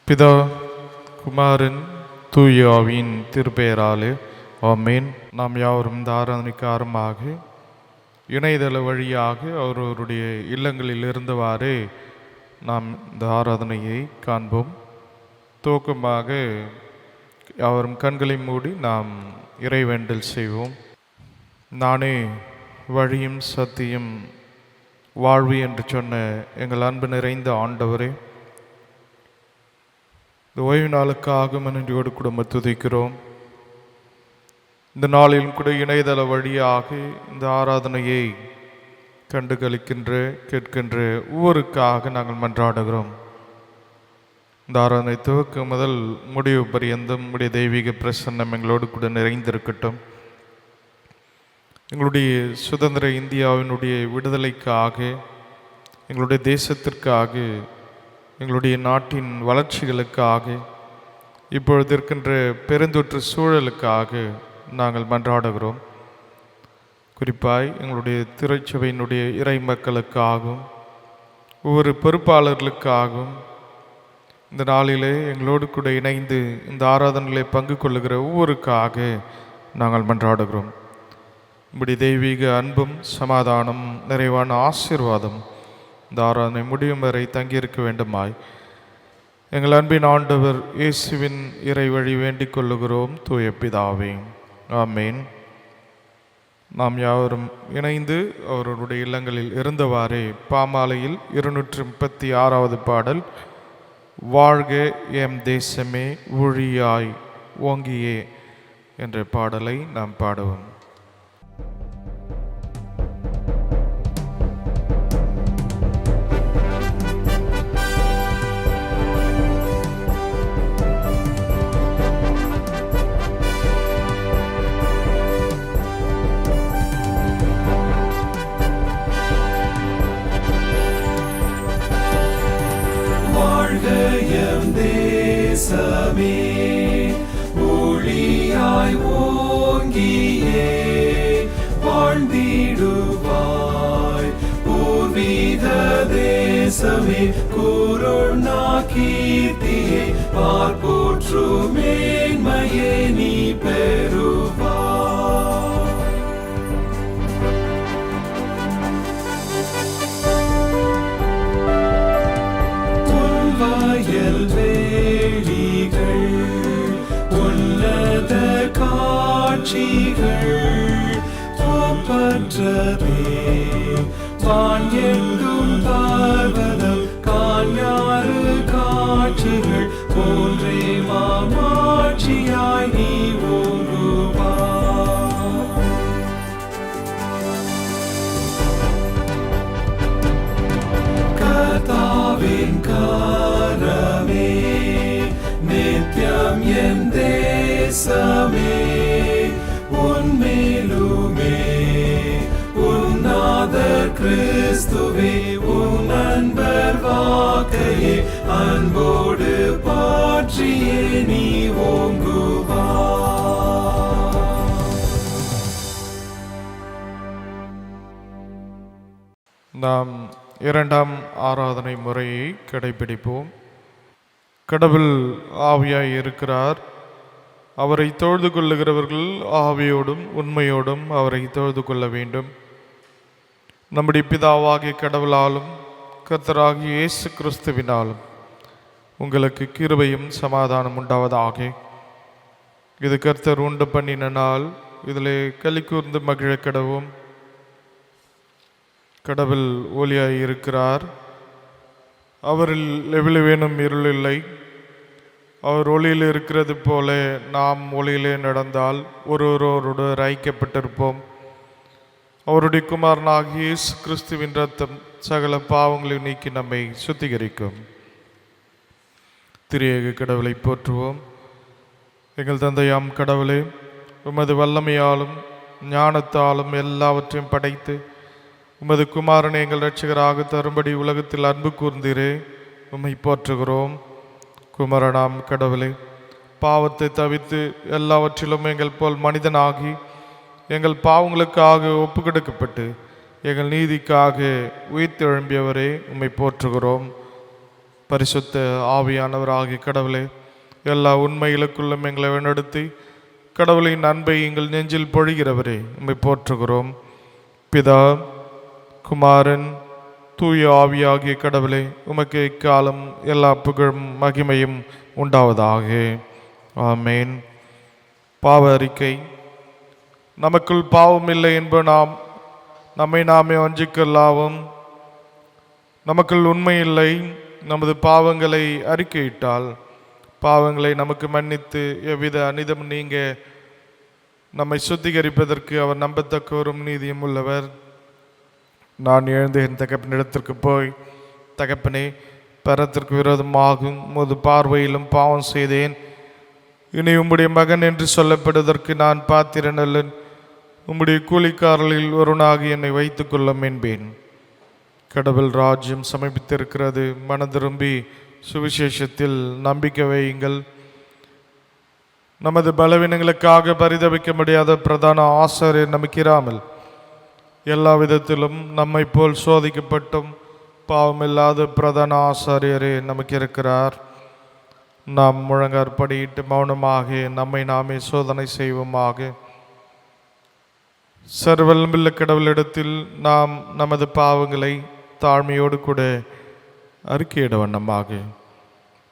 பிதா குமாரன் தூய ஆவியின் திருப்பெயராலே ஆமென். நாம் யாவரும் இந்த ஆராதனைக்கு ஆரம்பமாக இணையதள வழியாக அவரவருடைய இல்லங்களில் இருந்தவாறே நாம் இந்த ஆராதனையை காண்போம். துவக்கமாக யாவரும் கண்களை மூடி நாம் இறைவேண்டல் செய்வோம். நானே வழியும் சத்தியம் வாழ்வு என்று சொன்ன எங்கள் அன்பு நிறைந்த ஆண்டவரே, இந்த ஓய்வு நாளுக்காக நன்றியோடு கூட துதிக்கிறோம். இந்த நாளிலும் கூட இணையதள வழியாக இந்த ஆராதனையை கண்டு கழிக்கின்ற கேட்கின்ற ஒவ்வொருக்காக நாங்கள் மன்றாடுகிறோம். இந்த ஆராதனை துவக்க முதல் முடிவு பரியந்தம் உடைய தெய்வீக பிரசன்னம் எங்களோடு கூட நிறைந்திருக்கட்டும். எங்களுடைய சுதந்திர இந்தியாவினுடைய விடுதலைக்காக, எங்களுடைய தேசத்திற்காக, எங்களுடைய நாட்டின் வளர்ச்சிகளுக்காக, இப்பொழுது இருக்கின்ற பெருந்தொற்று சூழலுக்காக நாங்கள் மன்றாடுகிறோம். குறிப்பாய் எங்களுடைய திருச்சபையினுடைய இறை மக்களுக்காகவும் ஒவ்வொரு பொறுப்பாளர்களுக்காகவும் இந்த நாளிலே எங்களோடு கூட இணைந்து இந்த ஆராதனைகளை பங்கு கொள்ளுகிற ஒவ்வொருக்காக நாங்கள் மன்றாடுகிறோம். இப்படி தெய்வீக அன்பும் சமாதானம் நிறைவான ஆசீர்வாதம் இந்த ஆராதனை முடியும் வரை தங்கியிருக்க வேண்டுமாய் எங்கள் அன்பின் ஆண்டவர் இயேசுவின் இறை வழி வேண்டிக் கொள்ளுகிறோம் தூய பிதாவே, ஆமேன். நாம் யாவரும் இணைந்து அவர்களுடைய இல்லங்களில் இருந்தவாறே பாமாலையில் 236வது பாடல், வாழ்க எம் தேசமே ஊழியாய் ஓங்கியே என்ற பாடலை நாம் பாடுவோம். தேசமே ஊழியாய் ஓங்கியே வாழ்ந்திடுவாய். பூர்வீக தேசமே குருணா கீர்த்தியே பார்ப்போற்று மேன்மையே நீ பெறுவாய். புல்வயல் வேலிகள் உன்னத காட்சிகள் ஒப்பற்றவே வான் எங்கும் பார்வதம் காண்யாறு காட்சிகள் போன்றே மாமாட்சியாய் நீ ஓங்குவாய். கர்த்தாவின் கரமே நித்யம் என் தேசமே உன்மேலுமே உன்னாதர் கிறிஸ்துவே உன் அன்பர் வாக்கையே அன்போடு பாற்றியே நீ ஓங்குவாய். நாம் இரண்டாம் ஆராதனை முறையை கடைபிடிப்போம். கடவுள் ஆவியாய் இருக்கிறார். அவரை தொழுது கொள்ளுகிறவர்கள் ஆவியோடும் உண்மையோடும் அவரை தொழுது கொள்ள வேண்டும். நம்முடைய பிதாவாகிய கடவுளாலும் கர்த்தராகிய இயேசு கிறிஸ்துவினாலும் உங்களுக்கு கிருபையும் சமாதானம் உண்டாவதாக. இது கர்த்தர் உண்டு பண்ணின நாள், இதிலே களி கூர்ந்து மகிழ கடவும். கடவுள் ஒளியாய் இருக்கிறார். அவரில் எவ்வளவேனும் இருள் இல்லை. அவர் ஒளியில் இருக்கிறது போல நாம் ஒளியிலே நடந்தால் ஒருவரோடு ஐக்கியப்பட்டிருப்போம். அவருடைய குமாரனாகிய இயேசு கிறிஸ்துவின் இரத்தம் சகல பாவங்களை நீக்கி நம்மை சுத்திகரிக்கும். திரியேக கடவுளை போற்றுவோம். எங்கள் தந்தையாம் கடவுளே, உமது வல்லமையாலும் ஞானத்தாலும் எல்லாவற்றையும் படைத்து உமது குமாரனை எங்கள் இரட்சகராக தரும்படி உலகத்தில் அன்பு கூர்ந்தீரே, உம்மை போற்றுகிறோம். குமரனாம் கடவுளே, பாவத்தை தவிர்த்து எல்லாவற்றிலும் எங்கள் போல் மனிதனாகி எங்கள் பாவங்களுக்காக ஒப்பு கொடுக்கப்பட்டு எங்கள் நீதிக்காக உயிர்த்தெழும்பியவரே, உம்மை போற்றுகிறோம். பரிசுத்த ஆவியானவராகிய கடவுளே, எல்லா உண்மைகளுக்குள்ளும் எங்களை வழிநடத்தி கடவுளின் அன்பை எங்கள் நெஞ்சில் பொழிகிறவரே, உம்மை போற்றுகிறோம். பிதா, குமாரன், தூய ஆவியாகிய கடவுளே, உமக்கு இக்காலம் எல்லா புகழும் மகிமையும் உண்டாவதாக. ஆமேன். பாவ அறிக்கை. நமக்குள் பாவம் இல்லை என்ப நம்மை நாமே வஞ்சிக்கொள்ளாவும். நமக்குள் உண்மை இல்லை. நமது பாவங்களை அறிக்கையிட்டால் பாவங்களை நமக்கு மன்னித்து எவ்வித அனிதம் நீங்க நம்மை சுத்திகரிப்பதற்கு அவர் நம்பத்தக்கவரும் நீதியும் உள்ளவர். நான் எழுந்து என் தகப்பனிடத்திற்கு போய், தகப்பனே, பரத்திற்கு விரோதமாகும் உமது பார்வையிலும் பாவம் செய்தேன். இனி உம்முடைய மகன் என்று சொல்லப்படுவதற்கு நான் பாத்திரன் அல்லன். உம்முடைய கூலிக்காரர்களில் ஒருவனாகி என்னை வைத்துக் கொள்ளும் என்பேன். கடவுள் ராஜ்யம் சமீபித்திருக்கிறது. மனதிரும்பி சுவிசேஷத்தில் நம்பிக்கை வையுங்கள். நமது பலவீனங்களுக்காக பரிதவிக்க முடியாத பிரதான ஆசாரியர் நமக்கிராமல் எல்லா விதத்திலும் நம்மை போல் சோதிக்கப்பட்டும் பாவமில்லாத பிரதான ஆசாரியரே நமக்கு இருக்கிறார். நாம் முழங்காற்படியிட்டு மௌனமாக நம்மை நாமே சோதனை செய்வோமாக. சர்வல்ல கடவுளிடத்தில் நாம் நமது பாவங்களை தாழ்மையோடு கூட அறிக்கையிட வண்ணமாக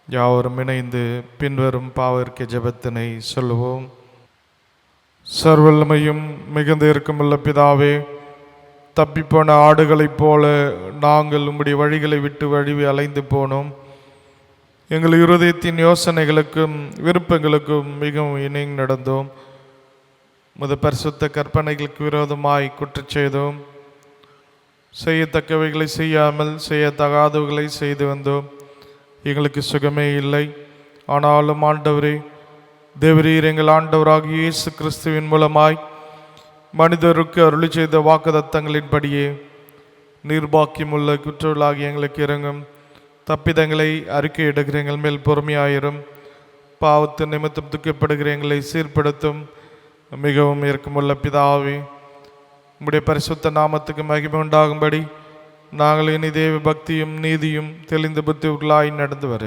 யாவரும் இணைந்து பின்வரும் பாவர்க்க ஜெபத்தினை சொல்லுவோம். சர்வல்லமையும் மிகுந்த இருக்குமுள்ள பிதாவே, தப்பிப்போன ஆடுகளைப் போல நாங்கள் உம்முடைய வழிகளை விட்டு வழிவி அலைந்து போனோம். எங்கள் இருதயத்தின் யோசனைகளுக்கும் விருப்பங்களுக்கும் மிகவும் இணைந்து நடந்தோம். உமது பரிசுத்த கற்பனைகளுக்கு விரோதமாய் குற்றம் செய்தோம். செய்யத்தக்கவைகளை செய்யாமல் செய்யத்தகாதவைகளை செய்து வந்தோம். எங்களுக்கு சுகமே இல்லை. ஆனாலும் ஆண்டவரே, தேவரீர் எங்கள் ஆண்டவராகிய இயேசு கிறிஸ்துவின் மூலமாய் மனிதருக்கு அருளி செய்த வாக்குதத்தங்களின்படியே நிர்பாக்கியமுள்ள குற்றவாளியாகி எங்களுக்கு இறங்கும். தப்பிதங்களை அறிக்கையிடுகிற எங்கள் மேல் பொறுமையாயிரும். பாவத்தின் நிமித்தம் துக்கப்படுகிற எங்களை சீர்படுத்தும். மிகவும் இரக்கமுள்ள பிதாவே, உம்முடைய பரிசுத்த நாமத்துக்கு மகிமை உண்டாகும்படி நாங்கள் இனி தேவ பக்தியும் நீதியும் தெளிந்த புத்தி உள்ளாய் நடந்து வர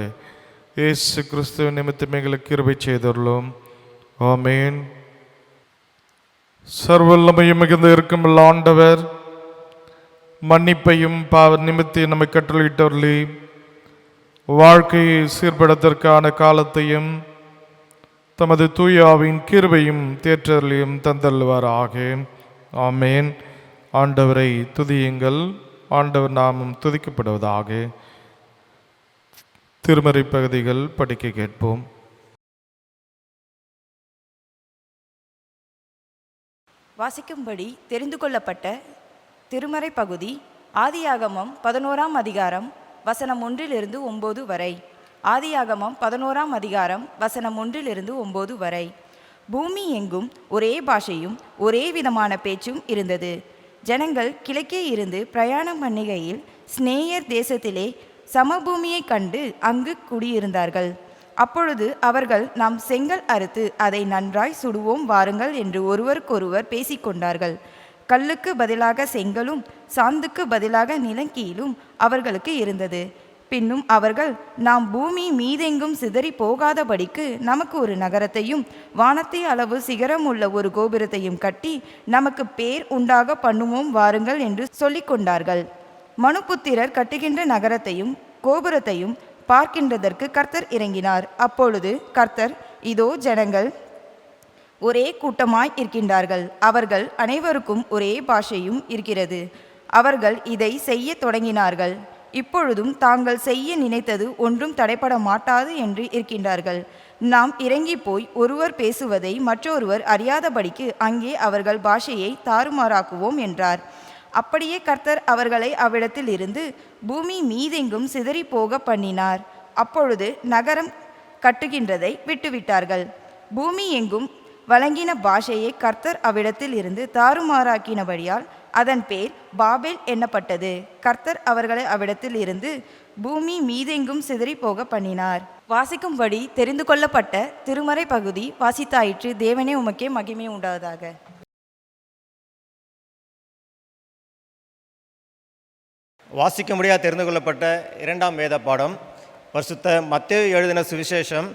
இயேசு கிறிஸ்துவின் நிமித்தம் எங்களுக்கு கிருபை செய்துள்ளோம். ஆமேன். சர்வல்லமையும் மிகுந்த இருக்கும் ஆண்டவர் மன்னிப்பையும் பாவ நிமித்தி நம்மை கட்டளையிட்டவர்களே, வாழ்க்கையை சீர்படுவதற்கான காலத்தையும் தமது தூயாவின் கிருபையும் தேற்றலையும் தந்தல்வாராக. ஆமேன். ஆண்டவரை துதியுங்கள். ஆண்டவர் நாமம் துதிக்கப்படுவதாக. திருமறை பகுதிகள் படிக்க கேட்போம். வாசிக்கும்படி தெரிந்து கொள்ளப்பட்ட திருமறை பகுதி ஆதியாகமம் 11ஆம் அதிகாரம் வசனம் 1-9 வரை. ஆதியாகமம் 11ஆம் அதிகாரம் வசனம் 1-9 வரை. பூமி எங்கும் ஒரே பாஷையும் ஒரே விதமான பேச்சும் இருந்தது. ஜனங்கள் கிழக்கே இருந்து பிரயாணம் பண்ணுகையில் ஸ்நேயர் தேசத்திலே சமபூமியை கண்டு அங்கு குடியிருந்தார்கள். அப்பொழுது அவர்கள், நாம் செங்கல் அறுத்து அதை நன்றாய் சுடுவோம் வாருங்கள் என்று ஒருவருக்கொருவர் பேசிக்கொண்டார்கள். கல்லுக்கு பதிலாக செங்கலும் சாந்துக்கு பதிலாக நிலக்கீலும் அவர்களுக்கு இருந்தது. பின்னும் அவர்கள், நாம் பூமி மீதெங்கும் சிதறி போகாதபடிக்கு நமக்கு ஒரு நகரத்தையும் வானத்தை அளவு சிகரம் உள்ள ஒரு கோபுரத்தையும் கட்டி நமக்கு பேர் உண்டாக பண்ணுவோம் வாருங்கள் என்று சொல்லிக்கொண்டார்கள். மனுபுத்திரர் கட்டுகின்ற நகரத்தையும் கோபுரத்தையும் பார்க்கின்றதற்கு கர்த்தர் இறங்கினார். அப்பொழுது கர்த்தர், இதோ ஜனங்கள் ஒரே கூட்டமாய் இருக்கின்றார்கள். அவர்கள் அனைவருக்கும் ஒரே பாஷையும் இருக்கிறது. அவர்கள் இதை செய்ய தொடங்கினார்கள். இப்பொழுதும் தாங்கள் செய்ய நினைத்தது ஒன்றும் தடைபட மாட்டாது என்று இருக்கின்றார்கள். நாம் இறங்கி போய் ஒருவர் பேசுவதை மற்றொருவர் அறியாதபடிக்கு அங்கே அவர்கள் பாஷையை தாறுமாறாக்குவோம் என்றார். அப்படியே கர்த்தர் அவர்களை அவ்விடத்தில் இருந்து பூமி மீதெங்கும் சிதறி போக பண்ணினார். அப்பொழுது நகரம் கட்டுகின்றதை விட்டுவிட்டார்கள். பூமி எங்கும் வழங்கின பாஷையை கர்த்தர் அவ்விடத்தில் இருந்து தாறுமாறாக்கினபடியால் அதன் பேர் பாபேல் எண்ணப்பட்டது. கர்த்தர் அவர்களை அவ்விடத்தில் இருந்து பூமி மீதெங்கும் சிதறி போக பண்ணினார். வாசிக்கும்படி தெரிந்து கொள்ளப்பட்ட திருமறை பகுதி வாசித்தாயிற்று. தேவனே உமக்கே மகிமை உண்டாவதாக. வாசிக்க முடியாது தெரிந்து கொள்ளப்பட்ட இரண்டாம் வேத பாடம் பரிசுத்த மத்தேயு எழுதின சுவிசேஷம்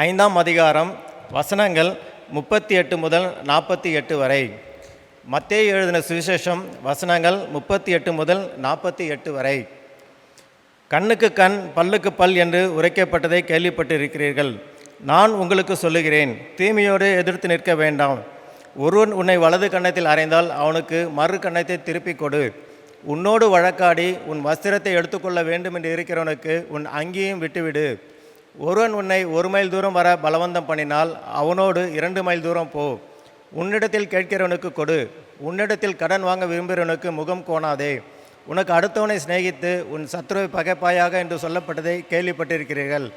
5ஆம் அதிகாரம் வசனங்கள் 38 முதல் 48 வரை. மத்தேயு எழுதின சுவிசேஷம் வசனங்கள் 38 முதல் 48 வரை. கண்ணுக்கு கண் பல்லுக்கு பல் என்று உரைக்கப்பட்டதை கேள்விப்பட்டிருக்கிறீர்கள். நான் உங்களுக்கு சொல்லுகிறேன், தீமையோடு எதிர்த்து நிற்க வேண்டாம். ஒருவன் உன்னை வலது கன்னத்தில் அறைந்தால் அவனுக்கு மறு கன்னத்தை திருப்பிக் கொடு. உன்னோடு வழக்காடி உன் வஸ்திரத்தை எடுத்துக்கொள்ள வேண்டும் என்று இருக்கிறவனுக்கு உன் அங்கியும் விட்டுவிடு. ஒருவன் உன்னை 1 மைல் தூரம் வர பலவந்தம் பண்ணினால் அவனோடு 2 மைல் தூரம் போ. உன்னிடத்தில் கேட்கிறவனுக்கு கொடு. உன்னிடத்தில் கடன் வாங்க விரும்புகிறவனுக்கு முகம் கோணாதே. உனக்கு அடுத்தவனை சிநேகித்து உன் சத்துருவை பகைப்பாயாக என்று சொல்லப்பட்டதை கேள்விப்பட்டிருக்கிறீர்கள்.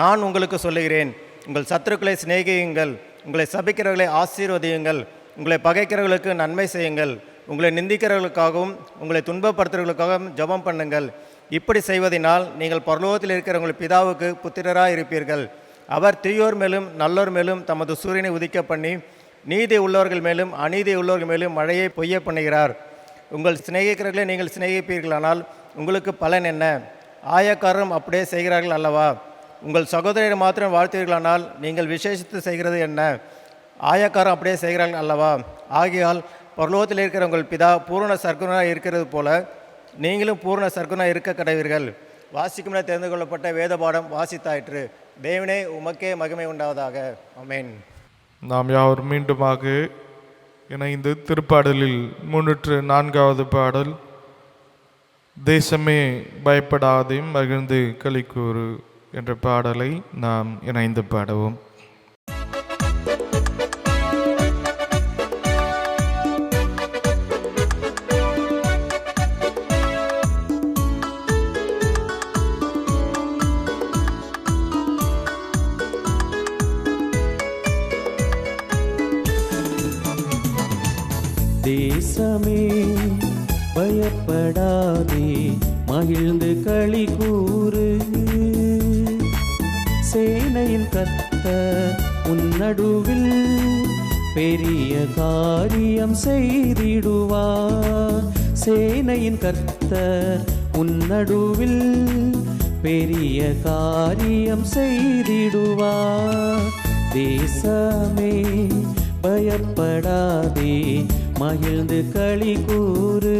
நான் உங்களுக்கு சொல்லுகிறேன், உங்கள் சத்துருக்களை சிநேகியுங்கள், உங்களை சபிக்கிறவர்களை ஆசீர்வதியுங்கள், உங்களை பகைக்கிறவர்களுக்கு நன்மை செய்யுங்கள், உங்களை நிந்திக்கிறவர்களுக்காகவும் உங்களை துன்பப்படுத்துகிறவர்களுக்காகவும் ஜெபம் பண்ணுங்கள். இப்படி செய்வதனால் நீங்கள் பரலோகத்தில் இருக்கிற உங்கள் பிதாவுக்கு புத்திரராக இருப்பீர்கள். அவர் தீயோர் மேலும் நல்லோர் மேலும் தமது சூரியனை உதிக்க பண்ணி நீதி உள்ளவர்கள் மேலும் அநீதி உள்ளவர்கள் மேலும் மழையை பொய்ய பண்ணுகிறார். உங்கள் சிநேகிக்கிறவர்களை நீங்கள் சிநேகிப்பீர்களானால் உங்களுக்கு பலன் என்ன? ஆயக்காரரும் அப்படியே செய்கிறார்கள் அல்லவா? உங்கள் சகோதரரை மாத்திரம் வாழ்த்தீர்களானால் நீங்கள் விசேஷித்து செய்கிறது என்ன? ஆயக்காரரும் அப்படியே செய்கிறார்கள் அல்லவா? ஆகையால் பரலோகத்தில் இருக்கிற உங்கள் பிதா பூரண சர்க்குணராக இருக்கிறது போல நீங்களும் பூரண சர்க்குணராக இருக்க கடவீர்கள். வாசிக்கும்ன தெரிந்து கொள்ளப்பட்ட வேத பாடம் வாசித்தாயிற்று. தேவனே உமக்கே மகிமை உண்டாவதாக. ஆமென். நாம் யாவரும் மீண்டுமாக இணைந்து திருப்பாடலில் 304வது பாடல், தேசமே பயப்படாதே மகிழ்ந்து களிக்கூறு என்ற பாடலை நாம் இணைந்து பாடுவோம். தேசமே பயப்படாதே மகிழ்ந்து களி கூறு. சேனையின் கர்த்தர் உன் நடுவில் பெரிய காரியம் செய்திடுவார். சேனையின் கர்த்தர் உன் நடுவில் பெரிய காரியம் செய்திடுவார். தேசமே பயப்படாதே மகிழ்ந்து களி கூறு.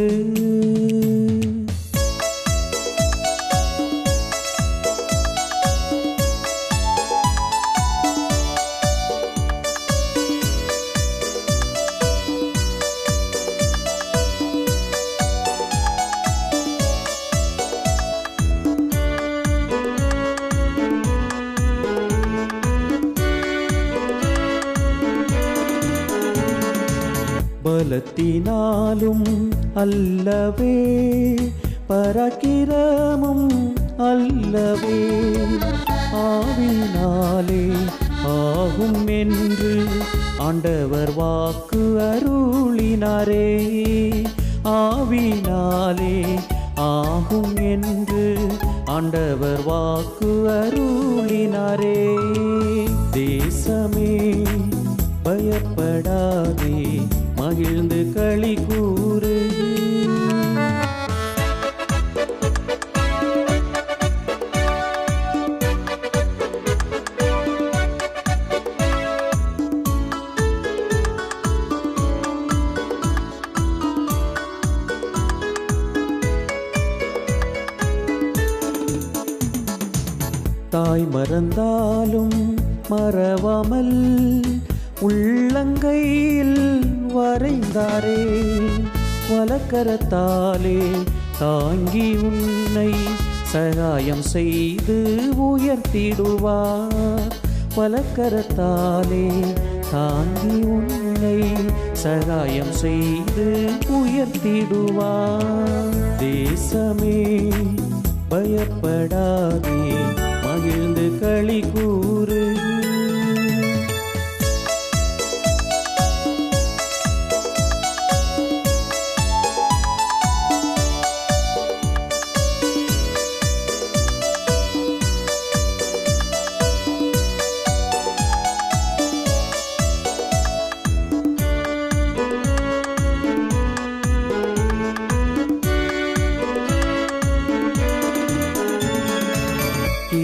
பலத்தினாலும் அல்லவே பராக்கிரமும் அல்லவே ஆவினாலே ஆகும் என்று ஆண்டவர் வாக்கு அருளினாரே. ஆவினாலே ஆகும் என்று ஆண்டவர் வாக்கு அருளினாரே. தேசமே பயப்படாதே மகிழ்ந்து களி கூறு. தாய் மறந்தாலும் மறவாமல் உள்ளங்கையில் வரைந்தாரே. வலக்கரத்தாலே தாங்கி உன்னை சகாயம் செய்து உயர்த்திடுவார். வலக்கரத்தாலே தாங்கி உன்னை சகாயம் செய்து உயர்த்திடுவார். தேசமே பயப்படாதே மகிழ்ந்து களி கூறு.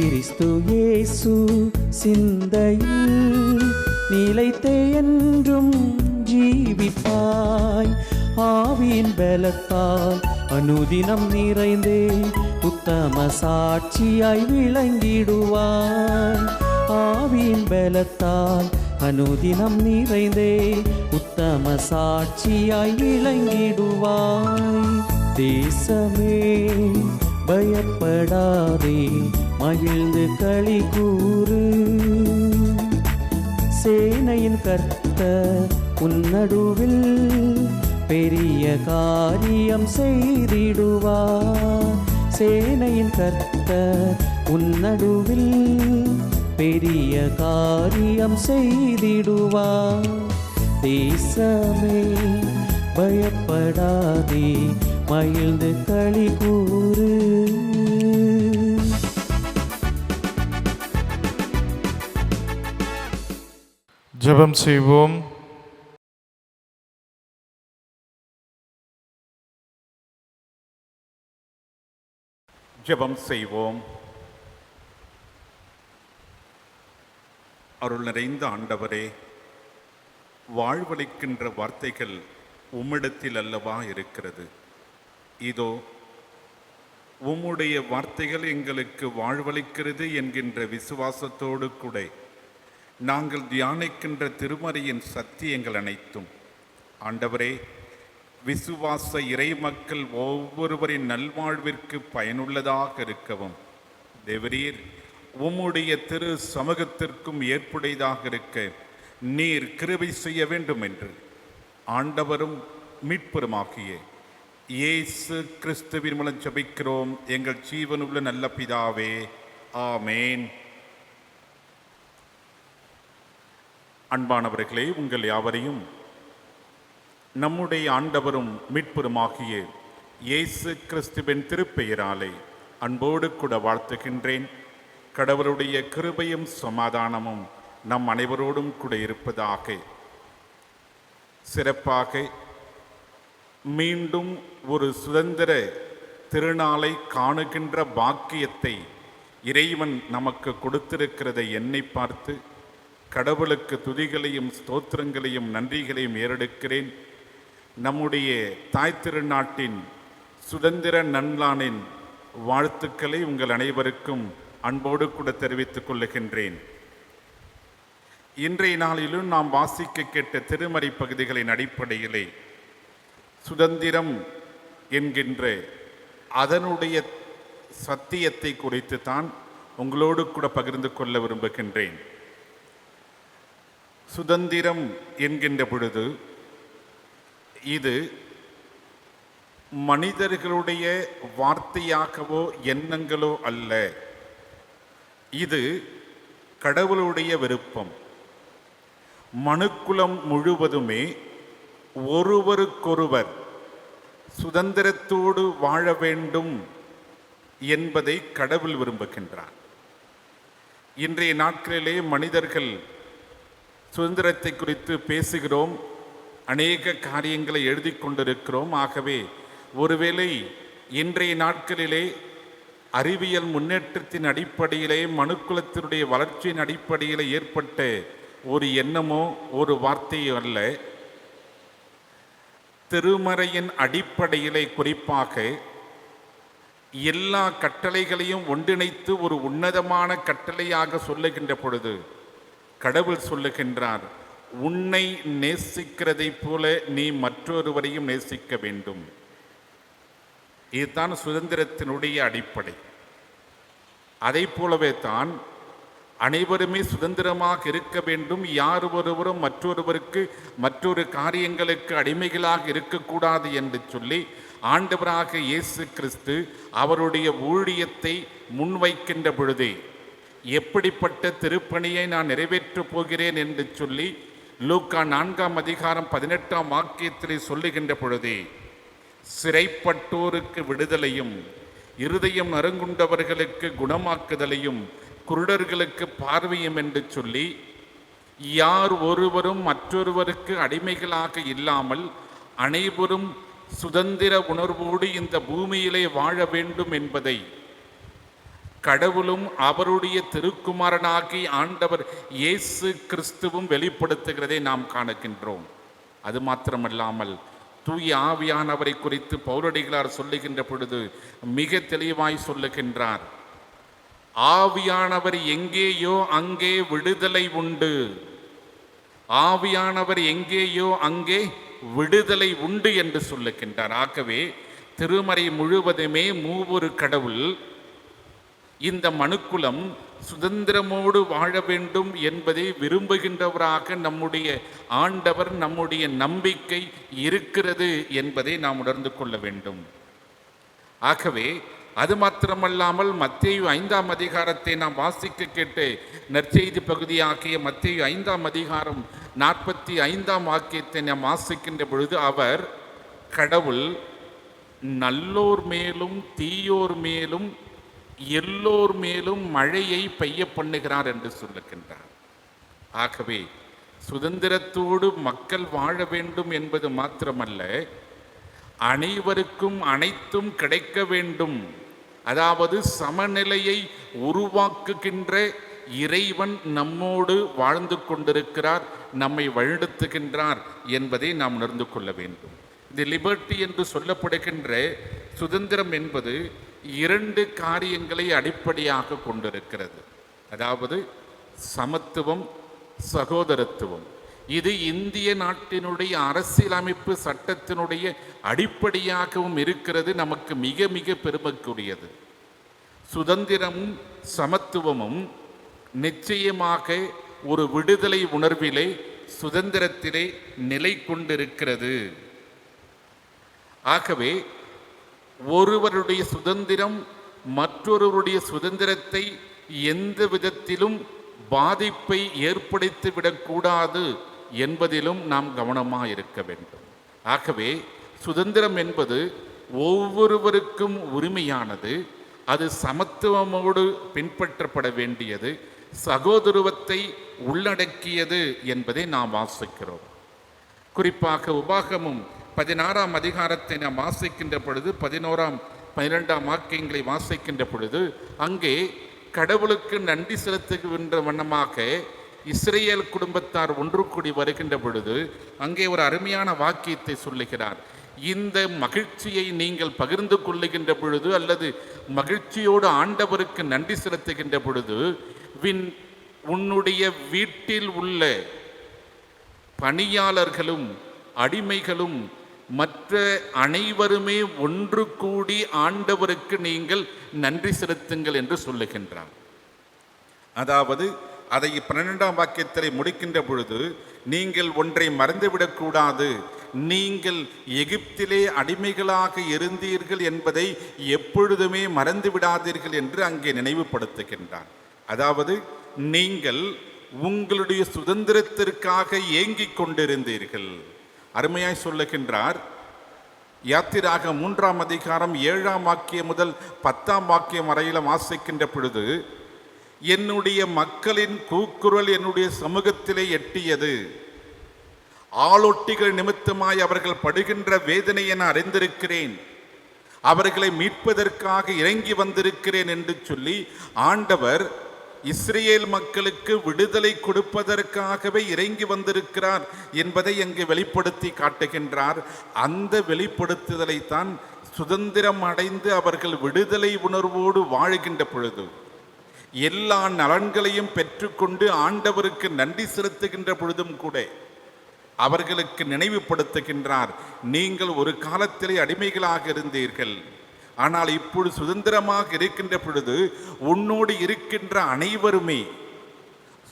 கிறிஸ்து இயேசு சிந்தையில் நிலைத்தே என்றும் ஜீவிப்பாய். ஆவியின் பலத்தால் அனுதினம் நிறைந்தே உத்தம சாட்சியாய் விளங்கிடுவாய். ஆவியின் பலத்தால் அனுதினம் நிறைந்தே உத்தம சாட்சியாய் விளங்கிடுவாய். தேசமே பயப்படாதே, மகிழ்ந்து களி கூறு. சேனையின் கர்த்தர் உன் நடுவில் பெரிய காரியம் செய்திடுவார். சேனையின் கர்த்தர் உன் நடுவில் பெரிய காரியம் செய்திடுவார். தேசமே பயப்படாதே, மகிழ்ந்து களி கூறு. ஜெபம் செய்வோம். ஜெபம் செய்வோம். அருள் நிறைந்த ஆண்டவரே, வாழ்வளிக்கின்ற வார்த்தைகள் உம்மிடத்தில் அல்லவா இருக்கிறது. இதோ உம்முடைய வார்த்தைகள் எங்களுக்கு வாழ்வளிக்கிறது என்கின்ற விசுவாசத்தோடு கூட நாங்கள் தியானிக்கின்ற திருமறையின் சத்தியங்கள் அனைத்தும் ஆண்டவரே, விசுவாச இறைமக்கள் ஒவ்வொருவரின் நல்வாழ்விற்கு பயனுள்ளதாக இருக்கவும் தேவரீர் உம்முடைய திரு சமூகத்திற்கும் ஏற்புடையதாக இருக்க நீர் கிருபை செய்ய வேண்டும் என்று ஆண்டவரும் மீட்பருமாகிய இயேசு கிறிஸ்துவின் மூலம் ஜெபிக்கிறோம் எங்கள் ஜீவனுள்ள நல்ல பிதாவே, ஆமேன். அன்பானவர்களே, உங்கள் யாவரையும் நம்முடைய ஆண்டவரும் மீட்பருமாகிய இயேசு கிறிஸ்துவின் திருப்பெயராலே அன்போடு கூட வாழ்த்துகின்றேன். கடவுளுடைய கிருபையும் சமாதானமும் நம் அனைவரோடும் கூட இருப்பதாக. சிறப்பாக மீண்டும் ஒரு சுதந்திர திருநாளை காணுகின்ற பாக்கியத்தை இறைவன் நமக்கு கொடுத்திருக்கிறதை எண்ணி பார்த்து கடவுளுக்கு துதிகளையும் ஸ்தோத்திரங்களையும் நன்றிகளையும் ஏறெடுக்கிறேன். நம்முடைய தாய் திருநாட்டின் சுதந்திர நன்னாளின் வாழ்த்துக்களை உங்கள் அனைவருக்கும் அன்போடு கூட தெரிவித்துக் கொள்ளுகின்றேன். இன்றைய நாளிலும் நாம் வாசிக்க கேட்ட திருமறை பகுதிகளின் அடிப்படையிலே சுதந்திரம் என்கின்ற அதனுடைய சத்தியத்தை குறித்து தான் உங்களோடு கூட பகிர்ந்து கொள்ள விரும்புகின்றேன். சுதந்திரம் என்கின்ற பொழுது இது மனிதர்களுடைய வார்த்தையாகவோ எண்ணங்களோ அல்ல, இது கடவுளுடைய விருப்பம். மனுக்குலம் முழுவதுமே ஒருவருக்கொருவர் சுதந்திரத்தோடு வாழ வேண்டும் என்பதை கடவுள் விரும்புகின்றார். இன்றைய நாட்களிலே மனிதர்கள் சுதந்திரத்தை குறித்து பேசுகிறோம், அநேக காரியங்களை எழுதி கொண்டிருக்கிறோம். ஆகவே ஒருவேளை இன்றைய நாட்களிலே அறிவியல் முன்னேற்றத்தின் அடிப்படையிலே மனுக்குலத்தினுடைய வளர்ச்சியின் அடிப்படையில் ஏற்பட்ட ஒரு எண்ணமோ ஒரு வார்த்தையோ அல்ல, திருமறையின் அடிப்படையிலே குறிப்பாக எல்லா கட்டளைகளையும் ஒன்றிணைத்து ஒரு உன்னதமான கட்டளையாக சொல்லுகின்ற பொழுது கடவுள் சொல்லுகின்றார், உன்னை நேசிக்கிறதைப் போல நீ மற்றொருவரையும் நேசிக்க வேண்டும். இதுதான் சுதந்திரத்தினுடைய அடிப்படை. அதை போலவே தான் அனைவருமே சுதந்திரமாக இருக்க வேண்டும். யார் ஒருவரும் மற்றொருவருக்கு மற்றொரு காரியங்களுக்கு அடிமைகளாக இருக்கக்கூடாது என்று சொல்லி ஆண்டவராக இயேசு கிறிஸ்து அவருடைய ஊழியத்தை முன்வைக்கின்ற பொழுதே எப்படிப்பட்ட திருப்பணியை நான் நிறைவேற்றப் போகிறேன் என்று சொல்லி லூக்கா 4:18 வாக்கியத்திலே சொல்லுகின்ற பொழுதே சிறைப்பட்டோருக்கு விடுதலையும், இருதயம் நறுங்குண்டவர்களுக்கு குணமாக்குதலையும், குருடர்களுக்கு பார்வையும் என்று சொல்லி யார் ஒருவரும் மற்றொருவருக்கு அடிமைகளாக இல்லாமல் அனைவரும் சுதந்திர உணர்வோடு இந்த பூமியிலே வாழ வேண்டும் என்பதை கடவுளும் அவருடைய திருக்குமாரனாகி ஆண்டவர் இயேசு கிறிஸ்துவும் வெளிப்படுத்துகிறதை நாம் காணுகின்றோம். அது மாத்திரமல்லாமல் தூய ஆவியானவரை குறித்து பவுலடிகளார் சொல்லுகின்ற பொழுது மிக தெளிவாய் சொல்லுகின்றார். ஆவியானவர் எங்கேயோ அங்கே விடுதலை உண்டு. ஆவியானவர் எங்கேயோ அங்கே விடுதலை உண்டு என்று சொல்லுகின்றார். ஆகவே திருமறை முழுவதுமே மூவொரு கடவுள் இந்த மனுக்குலம் சுதந்திரமோடு வாழ வேண்டும் என்பதை விரும்புகின்றவராக நம்முடைய ஆண்டவர், நம்முடைய நம்பிக்கை இருக்கிறது என்பதை நாம் உணர்ந்து கொள்ள வேண்டும். ஆகவே அது மாத்திரமல்லாமல் மத்தேயு 5ஆம் அதிகாரத்தை நாம் வாசிக்க கேட்டு நற்செய்தி பகுதியாகிய மத்தேயு 5ஆம் அதிகாரம் 45ஆம் வாக்கியத்தை நாம் வாசிக்கின்ற பொழுது அவர் கடவுள் நல்லோர் மேலும் தீயோர் மேலும் எல்லோர் மேலும் மழையை பெய்ய பண்ணுகிறார் என்று சொல்லுகின்றார். ஆகவே சுதந்திரத்தோடு மக்கள் வாழ வேண்டும் என்பது மாத்திரமல்ல, அனைவருக்கும் அனைத்தும் கிடைக்க வேண்டும், அதாவது சமநிலையை உருவாக்குகின்ற இறைவன் நம்மோடு வாழ்ந்து கொண்டிருக்கிறார், நம்மை வழிநடத்துகின்றார் என்பதை நாம் உணர்ந்து கொள்ள வேண்டும். இந்த லிபர்ட்டி என்று சொல்லப்படுகின்ற சுதந்திரம் என்பது 2 காரியங்களை அடிப்படையாக கொண்டிருக்கிறது. அதாவது சமத்துவம், சகோதரத்துவம். இது இந்திய நாட்டினுடைய அரசியலமைப்பு சட்டத்தினுடைய அடிப்படையாகவும் இருக்கிறது. நமக்கு மிக மிக பெருமைக்குரியது. சுதந்திரமும் சமத்துவமும் நிச்சயமாக ஒரு விடுதலை உணர்விலே, சுதந்திரத்திலே நிலை கொண்டிருக்கிறது. ஆகவே ஒருவருடைய சுதந்திரம் மற்றொருவருடைய சுதந்திரத்தை எந்த விதத்திலும் பாதிப்பை ஏற்படுத்திவிடக்கூடாது என்பதிலும் நாம் கவனமாக இருக்க வேண்டும். ஆகவே சுதந்திரம் என்பது ஒவ்வொருவருக்கும் உரிமையானது. அது சமத்துவமோடு பின்பற்றப்பட வேண்டியது, சகோதரத்துவத்தை உள்ளடக்கியது என்பதை நாம் வாசிக்கிறோம். குறிப்பாக உபாகமும் 16ஆம் அதிகாரத்தை நாம் வாசிக்கின்ற பொழுது 11ஆம் 12ஆம் வாக்கியங்களை வாசிக்கின்ற பொழுது அங்கே கடவுளுக்கு நன்றி செலுத்துகின்ற வண்ணமாக இஸ்ரேல் குடும்பத்தார் ஒன்று கூடி வருகின்ற பொழுது அங்கே ஒரு அருமையான வாக்கியத்தை சொல்லுகிறார். இந்த மகிழ்ச்சியை நீங்கள் பகிர்ந்து கொள்ளுகின்ற பொழுது அல்லது மகிழ்ச்சியோடு ஆண்டவருக்கு நன்றி செலுத்துகின்ற பொழுது உன்னுடைய வீட்டில் உள்ள பணியாளர்களும் அடிமைகளும் மற்ற அனைவருமே ஒன்று கூடி ஆண்டவருக்கு நீங்கள் நன்றி செலுத்துங்கள் என்று சொல்லுகின்றார். அதாவது அதை 12ஆம் வாக்கியத்தில் முடிக்கின்ற பொழுது நீங்கள் ஒன்றை மறந்துவிடக்கூடாது, நீங்கள் எகிப்திலே அடிமைகளாக இருந்தீர்கள் என்பதை எப்பொழுதுமே மறந்து விடாதீர்கள் என்று அங்கே நினைவுபடுத்துகின்றார். அதாவது நீங்கள் உங்களுடைய சுதந்திரத்திற்காக ஏங்கிக் கொண்டிருந்தீர்கள். அருமையாய் சொல்லுகின்றார். யாத்திராக 3ஆம் அதிகாரம் 7ஆம் வாக்கியம் முதல் 10ஆம் வாக்கியம் வரையில வாசிக்கின்ற பொழுது என்னுடைய மக்களின் கூக்குரல் என்னுடைய சமூகத்திலே எட்டியது, ஆளொட்டிகள் நிமித்தமாய் அவர்கள் படுகின்ற வேதனையை நான் அறிந்திருக்கிறேன், அவர்களை மீட்பதற்காக இறங்கி வந்திருக்கிறேன் என்று சொல்லி ஆண்டவர் இஸ்ரேல் மக்களுக்கு விடுதலை கொடுப்பதற்காகவே இறங்கி வந்திருக்கிறார் என்பதை அங்கு வெளிப்படுத்தி காட்டுகின்றார். அந்த வெளிப்படுத்துதலைத்தான் சுதந்திரம் அடைந்து அவர்கள் விடுதலை உணர்வோடு வாழுகின்ற பொழுது, எல்லா நலன்களையும் பெற்றுக்கொண்டு ஆண்டவருக்கு நன்றி செலுத்துகின்ற பொழுதும் கூட அவர்களுக்கு நினைவுபடுத்துகின்றார், நீங்கள் ஒரு காலத்திலே அடிமைகளாக இருந்தீர்கள், ஆனால் இப்பொழுது சுதந்திரமாக இருக்கின்ற பொழுது உன்னோடு இருக்கின்ற அனைவருமே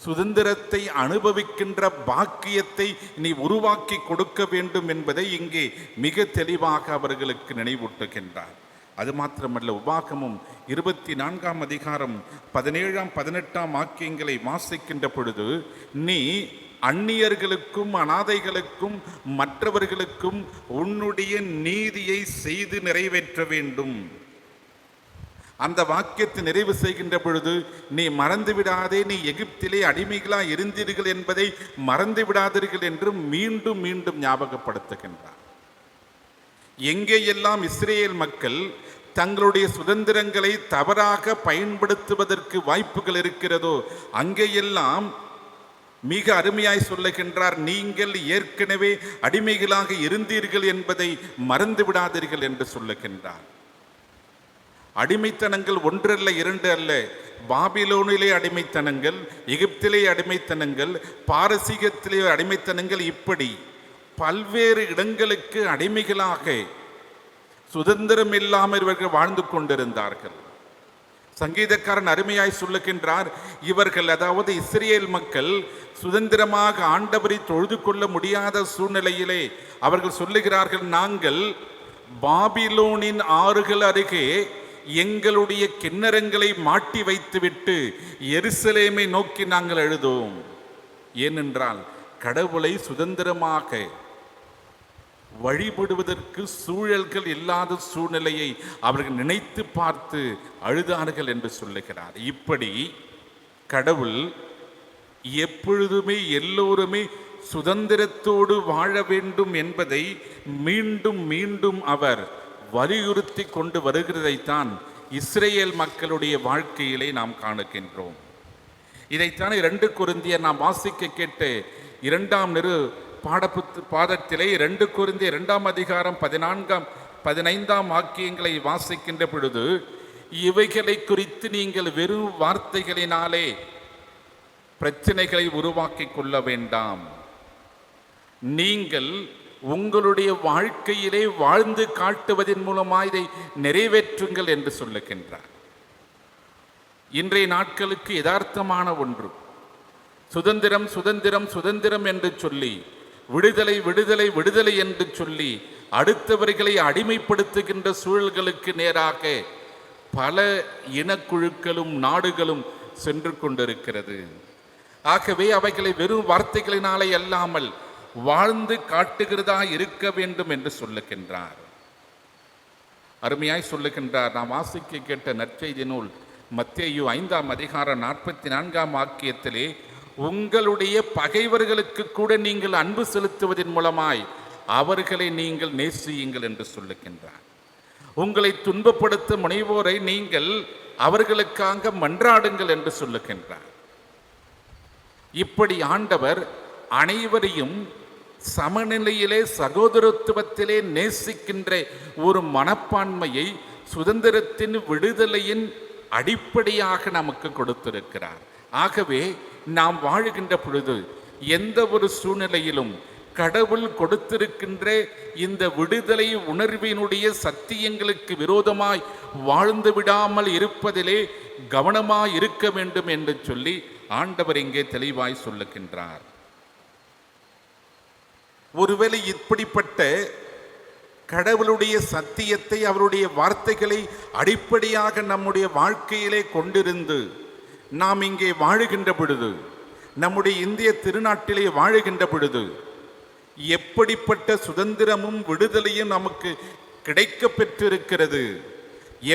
சுதந்திரத்தை அனுபவிக்கின்ற பாக்கியத்தை நீ உருவாக்கி கொடுக்க வேண்டும் என்பதை இங்கே மிக தெளிவாக அவர்களுக்கு நினைவூட்டுகின்றார். அது மாத்திரமல்ல, உபாகமும் 24ஆம் அதிகாரம் 17ஆம் 18ஆம் வாக்கியங்களை வாசிக்கின்ற பொழுது நீ அந்நியர்களுக்கும் அனாதைகளுக்கும் மற்றவர்களுக்கும் உன்னுடைய நீதியை செய்து நிறைவேற்ற வேண்டும். அந்த வாக்கியத்தை நிறைவு செய்கின்ற பொழுது நீ மறந்து விடாதே, நீ எகிப்திலே அடிமைகளா இருந்தீர்கள் என்பதை மறந்து விடாதீர்கள் என்று மீண்டும் மீண்டும் ஞாபகப்படுத்துகின்றார். எங்கேயெல்லாம் இஸ்ரேல் மக்கள் தங்களுடைய சுதந்திரங்களை தவறாக பயன்படுத்துவதற்கு வாய்ப்புகள் இருக்கிறதோ அங்கேயெல்லாம் மிக அருமையாய் சொல்லுகின்றார், நீங்கள் ஏற்கனவே அடிமைகளாக இருந்தீர்கள் என்பதை மறந்து விடாதீர்கள் என்று சொல்லுகின்றார். அடிமைத்தனங்கள் ஒன்றல்ல, இரண்டு அல்ல. பாபிலோனிலே அடிமைத்தனங்கள், எகிப்திலே அடிமைத்தனங்கள், பாரசீகத்திலே அடிமைத்தனங்கள், இப்படி பல்வேறு இடங்களுக்கு அடிமைகளாக சுதந்திரம் இல்லாமல் இவர்கள் வாழ்ந்து கொண்டிருந்தார்கள். சங்கீதக்காரன் அருமையாய் சொல்லுகின்றார், இவர்கள் அதாவது இஸ்ரேல் மக்கள் சுதந்திரமாக ஆண்டவரை தொழுது கொள்ள முடியாத சூழ்நிலையிலே அவர்கள் சொல்லுகிறார்கள், நாங்கள் பாபிலோனின் ஆறுகள் அருகே எங்களுடைய கிண்ணறங்களை மாட்டி வைத்துவிட்டு எருசலேமை நோக்கி நாங்கள் எழுதோம். ஏனென்றால் கடவுளை சுதந்திரமாக வழிபடுவதற்கு சூழல்கள் இல்லாத சூழ்நிலையை அவர்கள் நினைத்து பார்த்து அழுதார்கள் என்று சொல்லுகிறார். இப்படி கடவுள் எப்பொழுதுமே எல்லோருமே சுதந்திரத்தோடு வாழ வேண்டும் என்பதை மீண்டும் மீண்டும் அவர் வலியுறுத்தி கொண்டு வருகிறதைத்தான் இஸ்ரேல் மக்களுடைய வாழ்க்கையிலே நாம் காணுகின்றோம். இதைத்தான் 2 கொரிந்தியர் நாம் வாசிக்க கேட்டு 2 பாதத்திலே 2 கொரிந்தியர் 2 அதிகாரம் 15 வாக்கியங்களை வாசிக்கின்ற பொழுது, இவைகளை குறித்து நீங்கள் வெறும் வார்த்தைகளினாலே பிரச்சனைகளை உருவாக்கி கொள்ள வேண்டாம், நீங்கள் உங்களுடைய வாழ்க்கையிலே வாழ்ந்து காட்டுவதன் மூலமாக இதை நிறைவேற்றுங்கள் என்று சொல்லுகின்றார். இன்றைய நாட்களுக்கு யதார்த்தமான ஒன்று, சுதந்திரம் சுதந்திரம் சுதந்திரம் என்று சொல்லி, விடுதலை விடுதலை விடுதலை என்று சொல்லி அடுத்தவர்களை அடிமைப்படுத்துகின்ற சூழல்களுக்கு நேராக பல இனக்குழுக்களும் நாடுகளும் சென்று கொண்டிருக்கிறது. ஆகவே அவைகளை வெறும் வார்த்தைகளினாலே அல்லாமல் வாழ்ந்து காட்டுகிறதா இருக்க வேண்டும் என்று சொல்லுகின்றார். அருமையாய் சொல்லுகின்றார். நாம் வாசிக்க கேட்ட நற்செய்தி நூல் மத்தேயு 5 அதிகாரம் 44 வாக்கியத்திலே, உங்களுடைய பகைவர்களுக்கு கூட நீங்கள் அன்பு செலுத்துவதன் மூலமாய் அவர்களை நீங்கள் நேசியுங்கள் என்று சொல்லுகின்றார். உங்களை துன்பப்படுத்த முனைவோரை நீங்கள் அவர்களுக்காக மன்றாடுங்கள் என்று சொல்லுகின்றார். இப்படி ஆண்டவர் அனைவரையும் சமநிலையிலே சகோதரத்துவத்திலே நேசிக்கின்ற ஒரு மனப்பான்மையை சுதந்திரத்தின் விடுதலையின் அடிப்படையாக நமக்கு கொடுத்திருக்கிறார். ஆகவே நாம் வாழுகின்ற பொழுது எந்த ஒரு சூழ்நிலையிலும் கடவுள் கொடுத்திருக்கின்ற இந்த விடுதலை உணர்வினுடைய சத்தியங்களுக்கு விரோதமாய் வாழ்ந்து விடாமல் இருப்பதிலே கவனமாய் இருக்க வேண்டும் என்று சொல்லி ஆண்டவர் இங்கே தெளிவாய் சொல்லுகின்றார். ஒருவேளை இப்படிப்பட்ட கடவுளுடைய சத்தியத்தை, அவருடைய வார்த்தைகளை அடிப்படையாக நம்முடைய வாழ்க்கையிலே கொண்டிருந்து நாம் இங்கே வாழுகின்ற பொழுது, நம்முடைய இந்திய திருநாட்டிலே வாழுகின்ற பொழுது எப்படிப்பட்ட சுதந்திரமும் விடுதலையும் நமக்கு கிடைக்க பெற்றிருக்கிறது,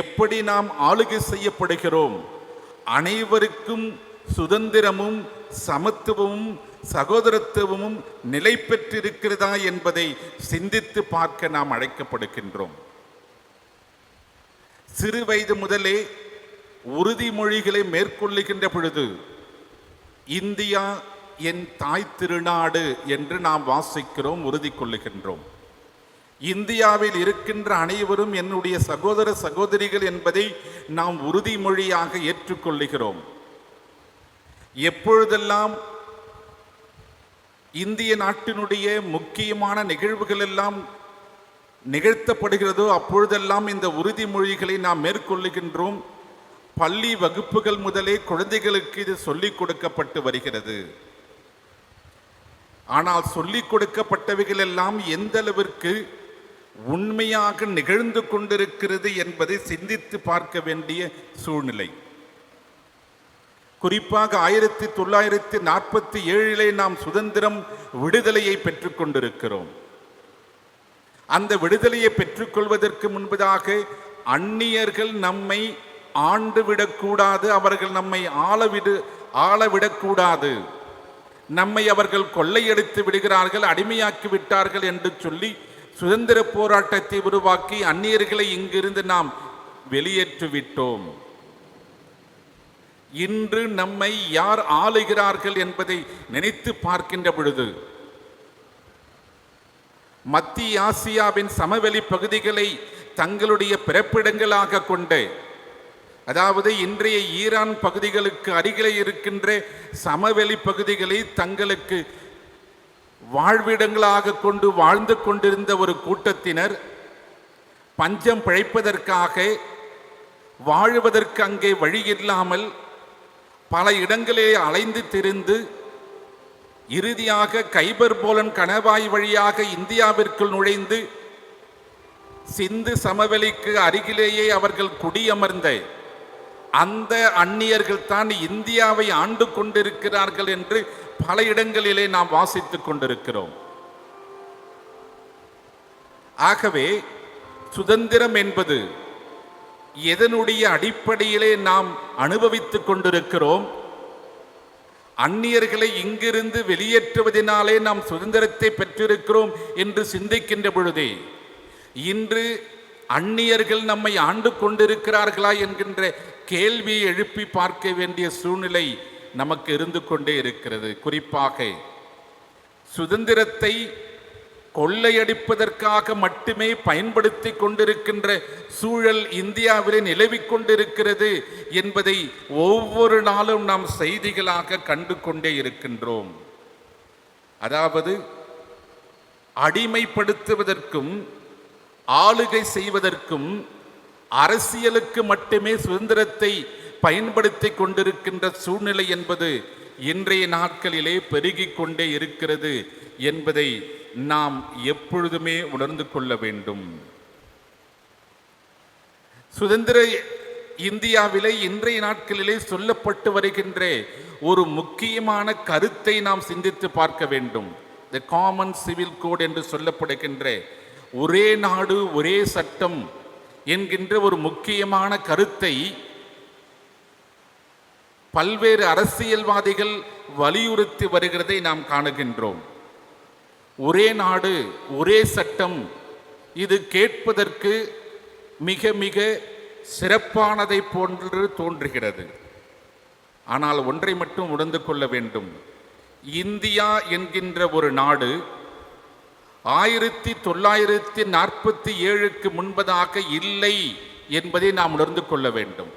எப்படி நாம் ஆளுகை செய்யப்படுகிறோம், அனைவருக்கும் சுதந்திரமும் சமத்துவமும் சகோதரத்துவமும் நிலை பெற்றிருக்கிறதா என்பதை சிந்தித்து பார்க்க நாம் அழைக்கப்படுகின்றோம். சிறு வயது முதலே உறுதிமொழிகளை மேற்கொள்ளுகின்ற பொழுது, இந்தியா என் தாய் திருநாடு என்று நாம் வாசிக்கிறோம், உறுதி கொள்ளுகின்றோம். இந்தியாவில் இருக்கின்ற அனைவரும் என்னுடைய சகோதர சகோதரிகள் என்பதை நாம் உறுதிமொழியாக ஏற்றுக்கொள்ளுகிறோம். எப்பொழுதெல்லாம் இந்திய நாட்டினுடைய முக்கியமான நிகழ்வுகள் எல்லாம் நிகழ்த்தப்படுகிறதோ அப்பொழுதெல்லாம் இந்த உறுதிமொழிகளை நாம் மேற்கொள்ளுகின்றோம். பள்ளி வகுப்புகள் முதலே குழந்தைகளுக்கு இது சொல்லிக் கொடுக்கப்பட்டு வருகிறது. ஆனால் சொல்லிக் கொடுக்கப்பட்டவைகள் எல்லாம் எந்த அளவிற்கு உண்மையாக நிகழ்ந்து கொண்டிருக்கிறது என்பதை சிந்தித்து பார்க்க வேண்டிய சூழ்நிலை. குறிப்பாக 1947 நாம் சுதந்திரம் விடுதலையை பெற்றுக் கொண்டிருக்கிறோம். அந்த விடுதலையை பெற்றுக்கொள்வதற்கு முன்பதாக அந்நியர்கள் நம்மை ஆண்டுவிடக்கூடாது, அவர்கள் நம்மை ஆளவிடக்கூடாது, நம்மை அவர்கள் கொள்ளையடித்து விடுகிறார்கள், அடிமையாக்கி விட்டார்கள் என்று சொல்லி சுதந்திர போராட்டத்தை உருவாக்கி அந்நியர்களை இங்கிருந்து நாம் வெளியேற்றிவிட்டோம். இன்று நம்மை யார் ஆளுகிறார்கள் என்பதை நினைத்து பார்க்கின்ற பொழுது மத்திய ஆசியாவின் சமவெளி பகுதிகளை தங்களுடைய பிறப்பிடங்களாக கொண்டு, அதாவது இன்றைய ஈரான் பகுதிகளுக்கு அருகிலே இருக்கின்ற சமவெளி பகுதிகளை தங்களுக்கு வாழ்விடங்களாக கொண்டு வாழ்ந்து கொண்டிருந்த ஒரு கூட்டத்தினர் பஞ்சம் பிழைப்பதற்காக, வாழுவதற்கு அங்கே வழி இல்லாமல் பல இடங்களே அலைந்து திரிந்து இறுதியாக கைபர் போலன் கணவாய் வழியாக இந்தியாவிற்குள் நுழைந்து சிந்து சமவெளிக்கு அருகிலேயே அவர்கள் குடியமர்ந்த அந்த அந்நியர்கள் தான் இந்தியாவை ஆண்டு கொண்டிருக்கிறார்கள் என்று பல இடங்களிலே நாம் வாசித்துக் கொண்டிருக்கிறோம். ஆகவே சுதந்திரம் என்பது எதனுடைய அடிப்படையிலே நாம் அனுபவித்துக் கொண்டிருக்கிறோம்? அந்நியர்களை இங்கிருந்து வெளியேற்றுவதனாலே நாம் சுதந்திரத்தை பெற்றிருக்கிறோம் என்று சிந்திக்கின்ற பொழுதே, இன்று அந்நியர்கள் நம்மை ஆண்டு கொண்டிருக்கிறார்களா என்கின்ற கேள்வியை எழுப்பி பார்க்க வேண்டிய சூழ்நிலை நமக்கு இருந்து கொண்டே இருக்கிறது. குறிப்பாக சுதந்திரத்தை கொள்ளையடிப்பதற்காக மட்டுமே பயன்படுத்தி கொண்டிருக்கின்ற சூழல் இந்தியாவிலே நிலவிக் கொண்டிருக்கிறது என்பதை ஒவ்வொரு நாளும் நாம் செய்திகளாக கண்டு கொண்டே இருக்கின்றோம். அதாவது அடிமைப்படுத்துவதற்கும் ஆளுகை செய்வதற்கும் அரசியலுக்கு மட்டுமே சுதந்திரத்தை பயன்படுத்தி கொண்டிருக்கின்ற சூழ்நிலை என்பது இன்றைய நாட்களிலே பெருகிக் கொண்டே இருக்கிறது என்பதை நாம் எப்பொழுதுமே உணர்ந்து கொள்ள வேண்டும். சுதந்திர இந்தியாவிலே இன்றைய நாட்களிலே சொல்லப்பட்டு வருகின்ற ஒரு முக்கியமான கருத்தை நாம் சிந்தித்து பார்க்க வேண்டும். தி காமன் சிவில் கோட் என்று சொல்லப்படுகின்ற ஒரே நாடு ஒரே சட்டம் என்கின்ற ஒரு முக்கியமான கருத்தை பல்வேறு அரசியல்வாதிகள் வலியுறுத்தி வருகிறதை நாம் காணுகின்றோம். ஒரே நாடு ஒரே சட்டம், இது கேட்பதற்கு மிக மிக சிறப்பானதை போன்று தோன்றுகிறது. ஆனால் ஒன்றை மட்டும் உணர்ந்து கொள்ள வேண்டும். இந்தியா என்கின்ற ஒரு நாடு 1947க்கு முன்பதாக இல்லை என்பதை நாம் உணர்ந்து கொள்ள வேண்டும்.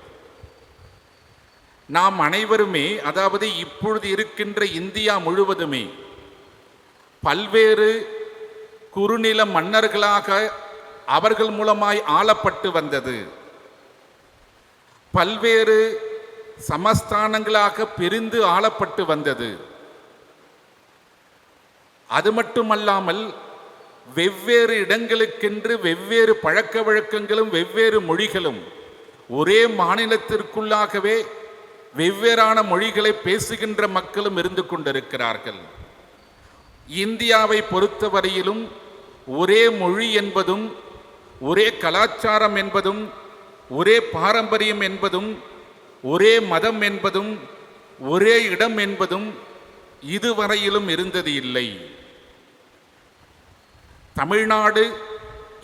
நாம் அனைவருமே, அதாவது இப்பொழுது இருக்கின்ற இந்தியா முழுவதுமே பல்வேறு குறுநில மன்னர்களாக அவர்கள் மூலமாய் ஆளப்பட்டு வந்தது. பல்வேறு சமஸ்தானங்களாக பிரிந்து ஆளப்பட்டு வந்தது. அது மட்டுமல்லாமல் வெவ்வேறு இடங்களுக்கென்று வெவ்வேறு பழக்க வழக்கங்களும் வெவ்வேறு மொழிகளும், ஒரே மாநிலத்திற்குள்ளாகவே வெவ்வேறான மொழிகளை பேசுகின்ற மக்களும் இருந்து கொண்டிருக்கிறார்கள். இந்தியாவை பொறுத்தவரையிலும் ஒரே மொழி என்பதும் ஒரே கலாச்சாரம் என்பதும் ஒரே பாரம்பரியம் என்பதும் ஒரே மதம் என்பதும் ஒரே இடம் என்பதும் இதுவரையிலும் இருந்தது இல்லை. தமிழ்நாடு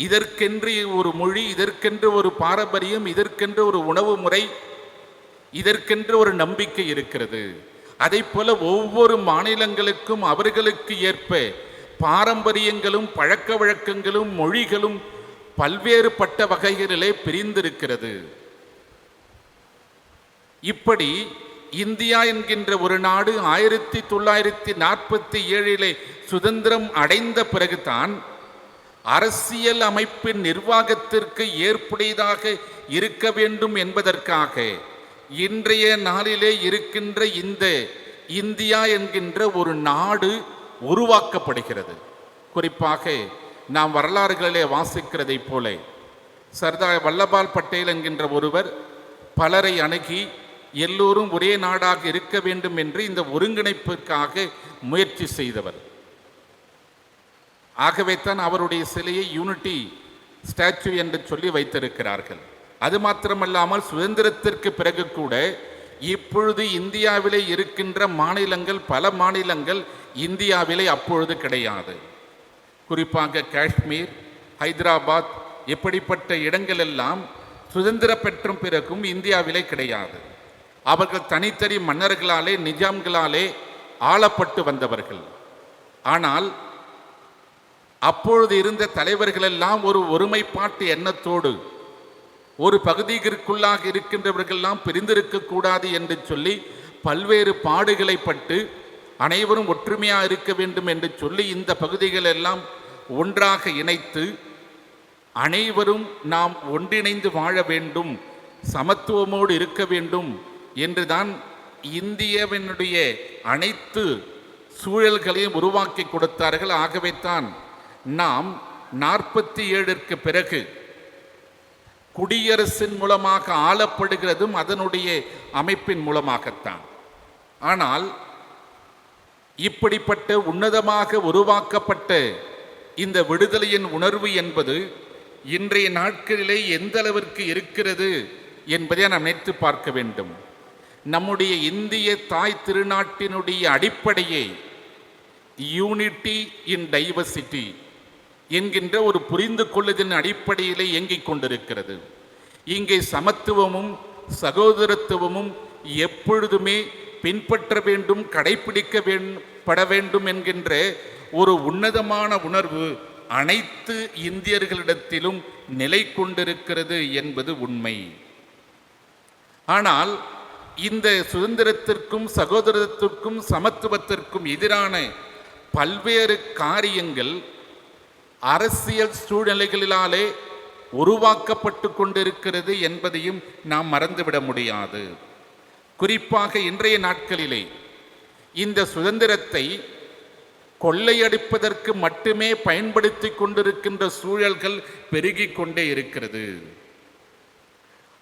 இதற்கென்று ஒரு மொழி, இதற்கென்று ஒரு பாரம்பரியம், இதற்கென்று ஒரு உணவு முறை, இதற்கென்று ஒரு நம்பிக்கை இருக்கிறது. அதைப்போல ஒவ்வொரு மாநிலங்களுக்கும் அவர்களுக்கு ஏற்ப பாரம்பரியங்களும் பழக்க வழக்கங்களும் மொழிகளும் பல்வேறுபட்ட வகைகளிலே பிரிந்திருக்கிறது. இப்படி இந்தியா என்கின்ற ஒரு நாடு 1947 சுதந்திரம் அடைந்த பிறகுதான் அரசியல் அமைப்பின் நிர்வாகத்திற்கு ஏற்புடையதாக இருக்க வேண்டும் என்பதற்காக இன்றைய நாளிலே இருக்கின்ற இந்த இந்தியா என்கின்ற ஒரு நாடு உருவாக்கப்படுகிறது. குறிப்பாக நாம் வரலாறுகளிலே வாசிக்கிறதை போல சர்தார் வல்லபால் பட்டேல் என்கின்ற ஒருவர் பலரை அணுகி எல்லோரும் ஒரே நாடாக இருக்க வேண்டும் என்று இந்த ஒருங்கிணைப்பிற்காக முயற்சி செய்தவர். ஆகவே தான் அவருடைய சிலையை யூனிட்டி ஸ்டாச்சு என்று சொல்லி வைத்திருக்கிறார்கள். அது மாத்திரமல்லாமல் சுதந்திரத்திற்கு பிறகு கூட இப்பொழுது இந்தியாவிலே இருக்கின்ற மாநிலங்கள், பல மாநிலங்கள் இந்தியாவிலே அப்பொழுது கிடையாது. குறிப்பாக காஷ்மீர், ஹைதராபாத் இப்படிப்பட்ட இடங்களெல்லாம் சுதந்திரம் பெற்ற பிறகும் இந்தியாவிலே கிடையாது. அவர்கள் தனித்தனி மன்னர்களாலே, நிஜாம்களாலே ஆளப்பட்டு வந்தவர்கள். ஆனால் அப்பொழுது இருந்த தலைவர்கள் எல்லாம் ஒரு ஒருமைப்பாட்டு எண்ணத்தோடு ஒரு பகுதிக்குள்ளாக இருக்கின்றவர்களெல்லாம் பிரிந்திருக்கக்கூடாது என்று சொல்லி பல்வேறு பாடுகளை பட்டு அனைவரும் ஒற்றுமையாக இருக்க வேண்டும் என்று சொல்லி இந்த பகுதிகள் எல்லாம் ஒன்றாக இணைத்து அனைவரும் நாம் ஒன்றிணைந்து வாழ வேண்டும், சமத்துவமோடு இருக்க வேண்டும் என்றுதான் இந்தியாவினுடைய அனைத்து சூழல்களையும் உருவாக்கி கொடுத்தார்கள். ஆகவே தான் நாம் 47ற்கு பிறகு குடியரசின் மூலமாக ஆளப்படுகிறதும் அதனுடைய அமைப்பின் மூலமாகத்தான். ஆனால் இப்படிப்பட்ட உன்னதமாக உருவாக்கப்பட்ட இந்த விடுதலையின் உணர்வு என்பது இன்றைய நாட்களிலே எந்த அளவிற்கு இருக்கிறது என்பதை நாம் நினைத்து பார்க்க வேண்டும். நம்முடைய இந்திய தாய் திருநாட்டினுடைய அடிப்படையை யூனிட்டி இன் டைவர்சிட்டி என்கின்ற ஒரு புரிந்து கொள்ளுதலின் அடிப்படையிலே இயங்கிக் கொண்டிருக்கிறது. இங்கே சமத்துவமும் சகோதரத்துவமும் எப்பொழுதுமே பின்பற்ற வேண்டும், கடைபிடிக்கப்பட வேண்டும் என்கின்ற ஒரு உன்னதமான உணர்வு அனைத்து இந்தியர்களிடத்திலும் நிலை கொண்டிருக்கிறது என்பது உண்மை. ஆனால் இந்த சுதந்திரத்திற்கும் சகோதரத்திற்கும் சமத்துவத்திற்கும் எதிரான பல்வேறு காரியங்கள் அரசியல் சூழ்நிலைகளினாலே உருவாக்கப்பட்டு கொண்டிருக்கிறது என்பதையும் நாம் மறந்துவிட முடியாது. குறிப்பாக இன்றைய நாட்களிலே இந்த சுதந்திரத்தை கொள்ளையடிப்பதற்கு மட்டுமே பயன்படுத்தி கொண்டிருக்கின்ற சூழல்கள் பெருகிக் கொண்டே இருக்கிறது.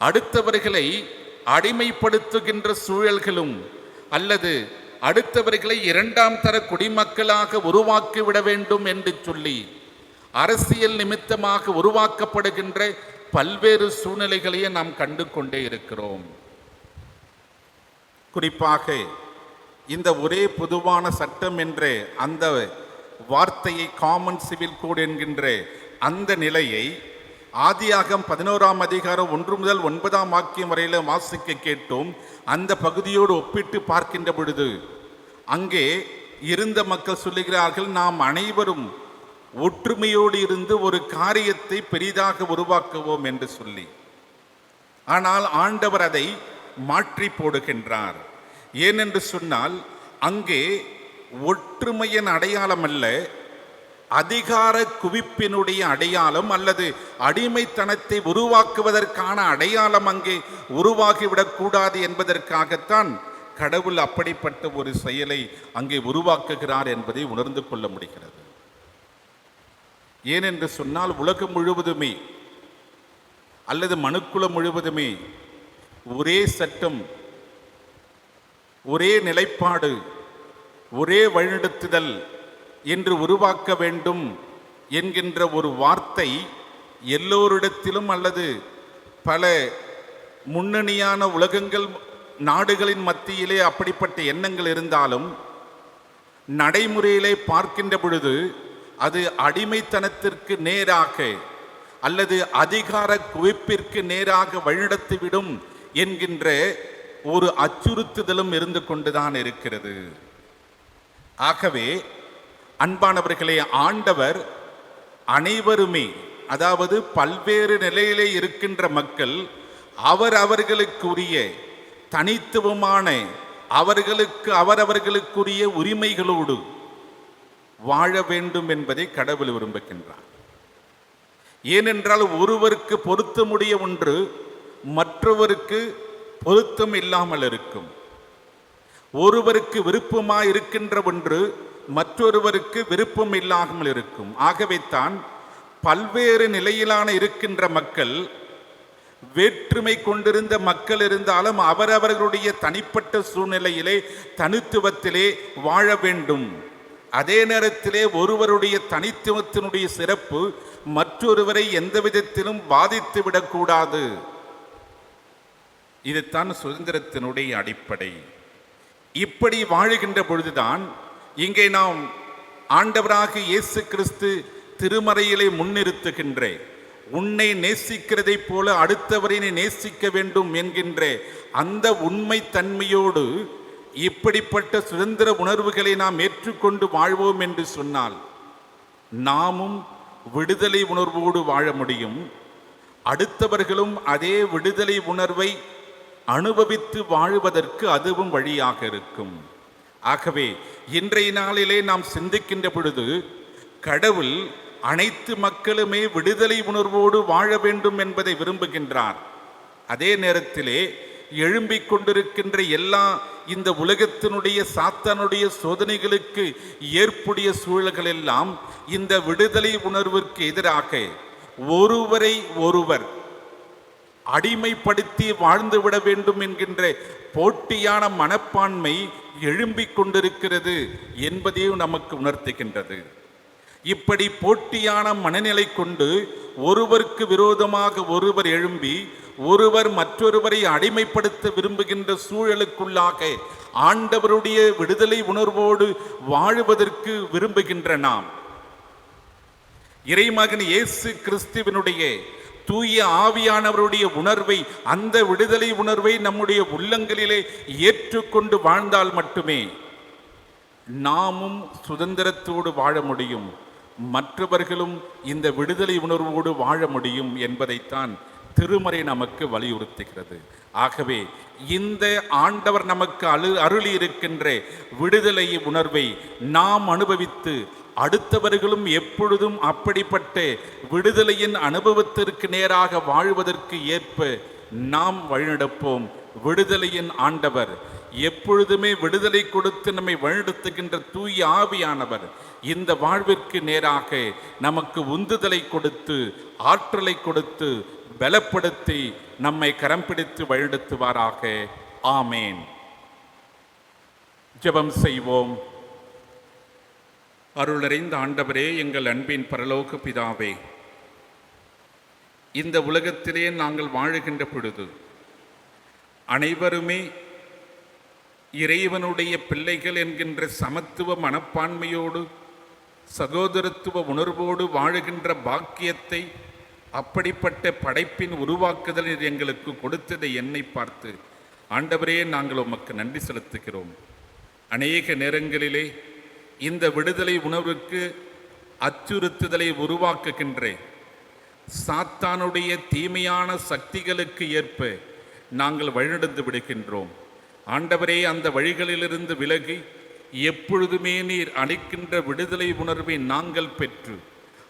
அடுத்தவர்களை அடிமைப்படுத்துகின்ற சூழல்களும் அல்லது அடுத்தவர்களை இரண்டாம் தர குடிமக்களாக உருவாக்கிவிட வேண்டும் என்று சொல்லி அரசியல் நிமித்தமாக உருவாக்கப்படுகின்ற பல்வேறு சூழ்நிலைகளையே நாம் கண்டு கொண்டே இருக்கிறோம். குறிப்பாக இந்த ஒரே பொதுவான சட்டம் என்ற அந்த வார்த்தையை, காமன் சிவில் கோட் என்கின்ற அந்த நிலையை ஆதியாகம் 11ஆம் அதிகாரம் 1 முதல் 9ஆம் வாக்கியம் வரையில வாசிக்க கேட்டோம். அந்த பகுதியோடு ஒப்பிட்டு பார்க்கின்ற பொழுது அங்கே இருந்த மக்கள் சொல்லுகிறார்கள், நாம் அனைவரும் ஒற்றுமையோடு இருந்து ஒரு காரியத்தை பெரிதாக உருவாக்குவோம் என்று சொல்லி. ஆனால் ஆண்டவர் அதை மாற்றி போடுகின்றார். ஏனென்று சொன்னால் அங்கே ஒற்றுமையின் அடையாளம் அல்ல, அதிகார குவிப்பினுடைய அடையாளம் அல்லது அடிமைத்தனத்தை உருவாக்குவதற்கான அடையாளம் அங்கே உருவாகிவிடக்கூடாது என்பதற்காகத்தான் கடவுள் அப்படிப்பட்ட ஒரு செயலை அங்கே உருவாக்குகிறார் என்பதை உணர்ந்து கொள்ள முடிகிறது. ஏனென்று சொன்னால் உலகம் முழுவதுமே அல்லது மனுக்குலம் முழுவதுமே ஒரே சட்டம், ஒரே நிலைப்பாடு, ஒரே வழிநடத்துதல் என்று உருவாக்க வேண்டும் என்கின்ற ஒரு வார்த்தை எல்லோரிடத்திலும் அல்லது பல முன்னணியான உலகங்கள் நாடுகளின் மத்தியிலே அப்படிப்பட்ட எண்ணங்கள் இருந்தாலும் நடைமுறையிலே பார்க்கின்ற பொழுது அது அடிமைத்தனத்திற்கு நேராக அல்லது அதிகார குவிப்பிற்கு நேராக வழிநடத்திவிடும் என்கின்ற ஒரு அச்சுறுத்துதலும் இருந்து கொண்டுதான் இருக்கிறது. ஆகவே அன்பானவர்களே, ஆண்டவர் அனைவருமே, அதாவது பல்வேறு நிலையிலே இருக்கின்ற மக்கள் அவர்களுக்குரிய தனித்துவமான அவரவர்களுக்குரிய உரிமைகளோடு வாழ வேண்டும் என்பதை கடவுள் விரும்புகின்றார். ஏனென்றால் ஒருவருக்கு பொருத்தமுடைய ஒன்று மற்றவருக்கு பொருத்தம் இல்லாமல் இருக்கும். ஒருவருக்கு விருப்பமாய் இருக்கின்ற ஒன்று மற்றொருவருக்கு விருப்பம் இல்லாமல் இருக்கும். ஆகவே தான் பல்வேறு நிலையிலான இருக்கின்ற மக்கள், வேற்றுமை கொண்டிருந்த மக்கள் இருந்தாலும் அவரவர்களுடைய தனிப்பட்ட சூழ்நிலையிலே தனித்துவத்திலே வாழ வேண்டும். அதே நேரத்திலே ஒருவருடைய தனித்துவத்தினுடைய சிறப்பு மற்றொருவரை எந்த விதத்திலும் பாதித்து விடக்கூடாது. இதுதான் சுதந்திரத்தினுடைய அடிப்படை. இப்படி வாழுகின்ற பொழுதுதான் இங்கே நாம் ஆண்டவராக இயேசு கிறிஸ்து திருமறையிலே முன்னிறுத்துகின்ற உன்னை நேசிக்கிறதைப் போல அடுத்தவரை நீ நேசிக்க வேண்டும் என்கின்ற அந்த உண்மை தன்மையோடு இப்படிப்பட்ட சுதந்திர உணர்வுகளை நாம் ஏற்றுக்கொண்டு வாழ்வோம் என்று சொன்னால் நாமும் விடுதலை உணர்வோடு வாழ முடியும். அடுத்தவர்களும் அதே விடுதலை உணர்வை அனுபவித்து வாழுவதற்கு அதுவும் வழியாக இருக்கும். ஆகவே இன்றைய நாளிலே நாம் சிந்திக்கின்ற பொழுது கடவுள் அனைத்து மக்களுமே விடுதலை உணர்வோடு வாழ வேண்டும் என்பதை விரும்புகின்றார். அதே நேரத்திலே எழும்பிக் கொண்டிருக்கின்ற எல்லா இந்த உலகத்தினுடைய சாத்தானுடைய சோதனைகளுக்கு ஏற்புடைய சூழல்கள் எல்லாம் இந்த விடுதலை உணர்விற்கு எதிராக ஒருவரை ஒருவர் அடிமைப்படுத்தி வாழ்ந்துவிட வேண்டும் என்கின்ற போட்டியான மனப்பான்மை எழும்பிக் கொண்டிருக்கிறது என்பதையும் நமக்கு உணர்த்துகின்றது. இப்படி போட்டியான மனநிலை கொண்டு ஒருவருக்கு விரோதமாக ஒருவர் எழும்பி ஒருவர் மற்றொருவரை அடிமைப்படுத்த விரும்புகின்ற சூழலுக்குள்ளாக ஆண்டவருடைய விடுதலை உணர்வோடு வாழுவதற்கு விரும்புகின்ற நாம் இறைமகன் இயேசு கிறிஸ்துவினுடைய தூய ஆவியானவருடைய உணர்வை, அந்த விடுதலை உணர்வை நம்முடைய உள்ளங்களிலே ஏற்றுக்கொண்டு வாழ்ந்தால் மட்டுமே நாமும் சுதந்திரத்தோடு வாழ முடியும், மற்றவர்களும் இந்த விடுதலை உணர்வோடு வாழ முடியும் என்பதைத்தான் திருமறை நமக்கு வலியுறுத்துகிறது. ஆகவே இந்த ஆண்டவர் நமக்கு அருளி இருக்கின்ற விடுதலை உணர்வை நாம் அனுபவித்து அடுத்தவர்களும் எப்பொழுதும் அப்படிப்பட்ட விடுதலையின் அனுபவத்திற்கு நேராக வாழ்வதற்கு ஏற்ப நாம் வழிநடப்போம். விடுதலையின் ஆண்டவர் எப்பொழுதுமே விடுதலை கொடுத்து நம்மை வழிநடத்துகின்ற தூய ஆவியானவர் இந்த வாழ்விற்கு நேராக நமக்கு உந்துதலை கொடுத்து ஆற்றலை கொடுத்து பலப்படுத்தி நம்மை கரம் பிடித்து வழிநடத்துவாராக. ஆமேன். ஜெபம் செய்வோம். அருளறிந்த ஆண்டவரே, எங்கள் அன்பின் பரலோக பிதாவே, இந்த உலகத்திலே நாங்கள் வாழுகின்ற பொழுது அனைவருமே இறைவனுடைய பிள்ளைகள் என்கின்ற சமத்துவ மனப்பான்மையோடு சகோதரத்துவ உணர்வோடு வாழுகின்ற பாக்கியத்தை, அப்படிப்பட்ட படைப்பின் உருவாக்குதலில் எங்களுக்கு கொடுத்ததை என்னை பார்த்து ஆண்டவரே நாங்கள் உமக்கு நன்றி செலுத்துகிறோம். அநேக நேரங்களிலே இந்த விடுதலை உணர்வுக்கு அச்சுறுத்துதலை உருவாக்குகின்ற சாத்தானுடைய தீமையான சக்திகளுக்கு ஏற்ப நாங்கள் வழிநடந்து விடுகின்றோம். ஆண்டவரே, அந்த வழிகளிலிருந்து விலகி எப்பொழுதுமே நீர் அளிக்கின்ற விடுதலை உணர்வை நாங்கள் பெற்று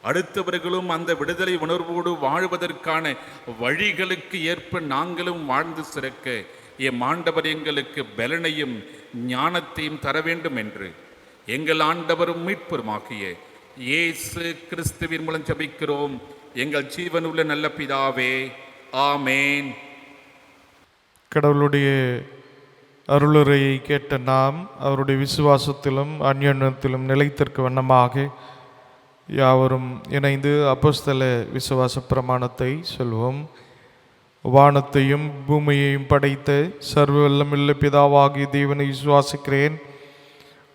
அடுத்தவர்களும் அந்த விடுதலை உணர்வோடு வாழ்வதற்கான வழிகளுக்கு ஏற்ப நாங்களும் வாழ்ந்து சிறக்க எம் ஆண்டவர் எங்களுக்கு பலனையும் ஞானத்தையும் தர வேண்டும் என்று எங்கள் ஆண்டவரும் மீட்பருமாகிய இயேசு கிறிஸ்துவின் மூலம் ஜெபிக்கிறோம் எங்கள் ஜீவனுள்ள நல்ல பிதாவே. ஆமேன். கடவுளுடைய அருளுரையை கேட்ட நாம் அவருடைய விசுவாசத்திலும் அந்யோன்யத்திலும் நிலைத்திருக்க வண்ணமாக யாவரும் இணைந்து அப்போஸ்தல விசுவாச பிரமாணத்தை சொல்வோம். வானத்தையும் பூமியையும் படைத்த சர்வ வல்லமையுள்ள பிதாவாகிய தேவனை விசுவாசிக்கிறேன்.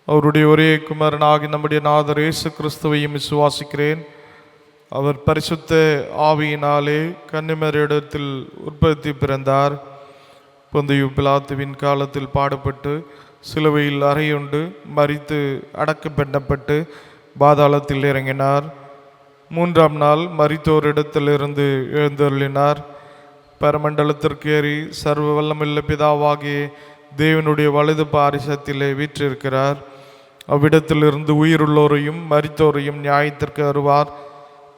அவருடைய ஒரே குமாரனாகி நம்முடைய நாதர் இயேசு கிறிஸ்துவையும் விசுவாசிக்கிறேன். அவர் பரிசுத்த ஆவியினாலே கன்னிமரியிடத்தில் உற்பத்தி பிறந்தார். பொந்தியு பிலாத்துவின் காலத்தில் பாடுபட்டு சிலுவையில் அறையுண்டு மரித்து அடக்கம் பண்ணப்பட்டு பாதாளத்தில் இறங்கினார். 3ஆம் நாள் மரித்தோரிடத்திலிருந்து எழுந்தருளினார். பரமண்டலத்திற்கு ஏறி சர்வ வல்லமையுள்ள பிதாவாகிய தேவனுடைய வலது பாரிசத்திலே வீற்றிருக்கிறார். அவ்விடத்திலிருந்து உயிருள்ளோரையும் மரித்தோரையும் நியாயத்திற்கு வருவார்.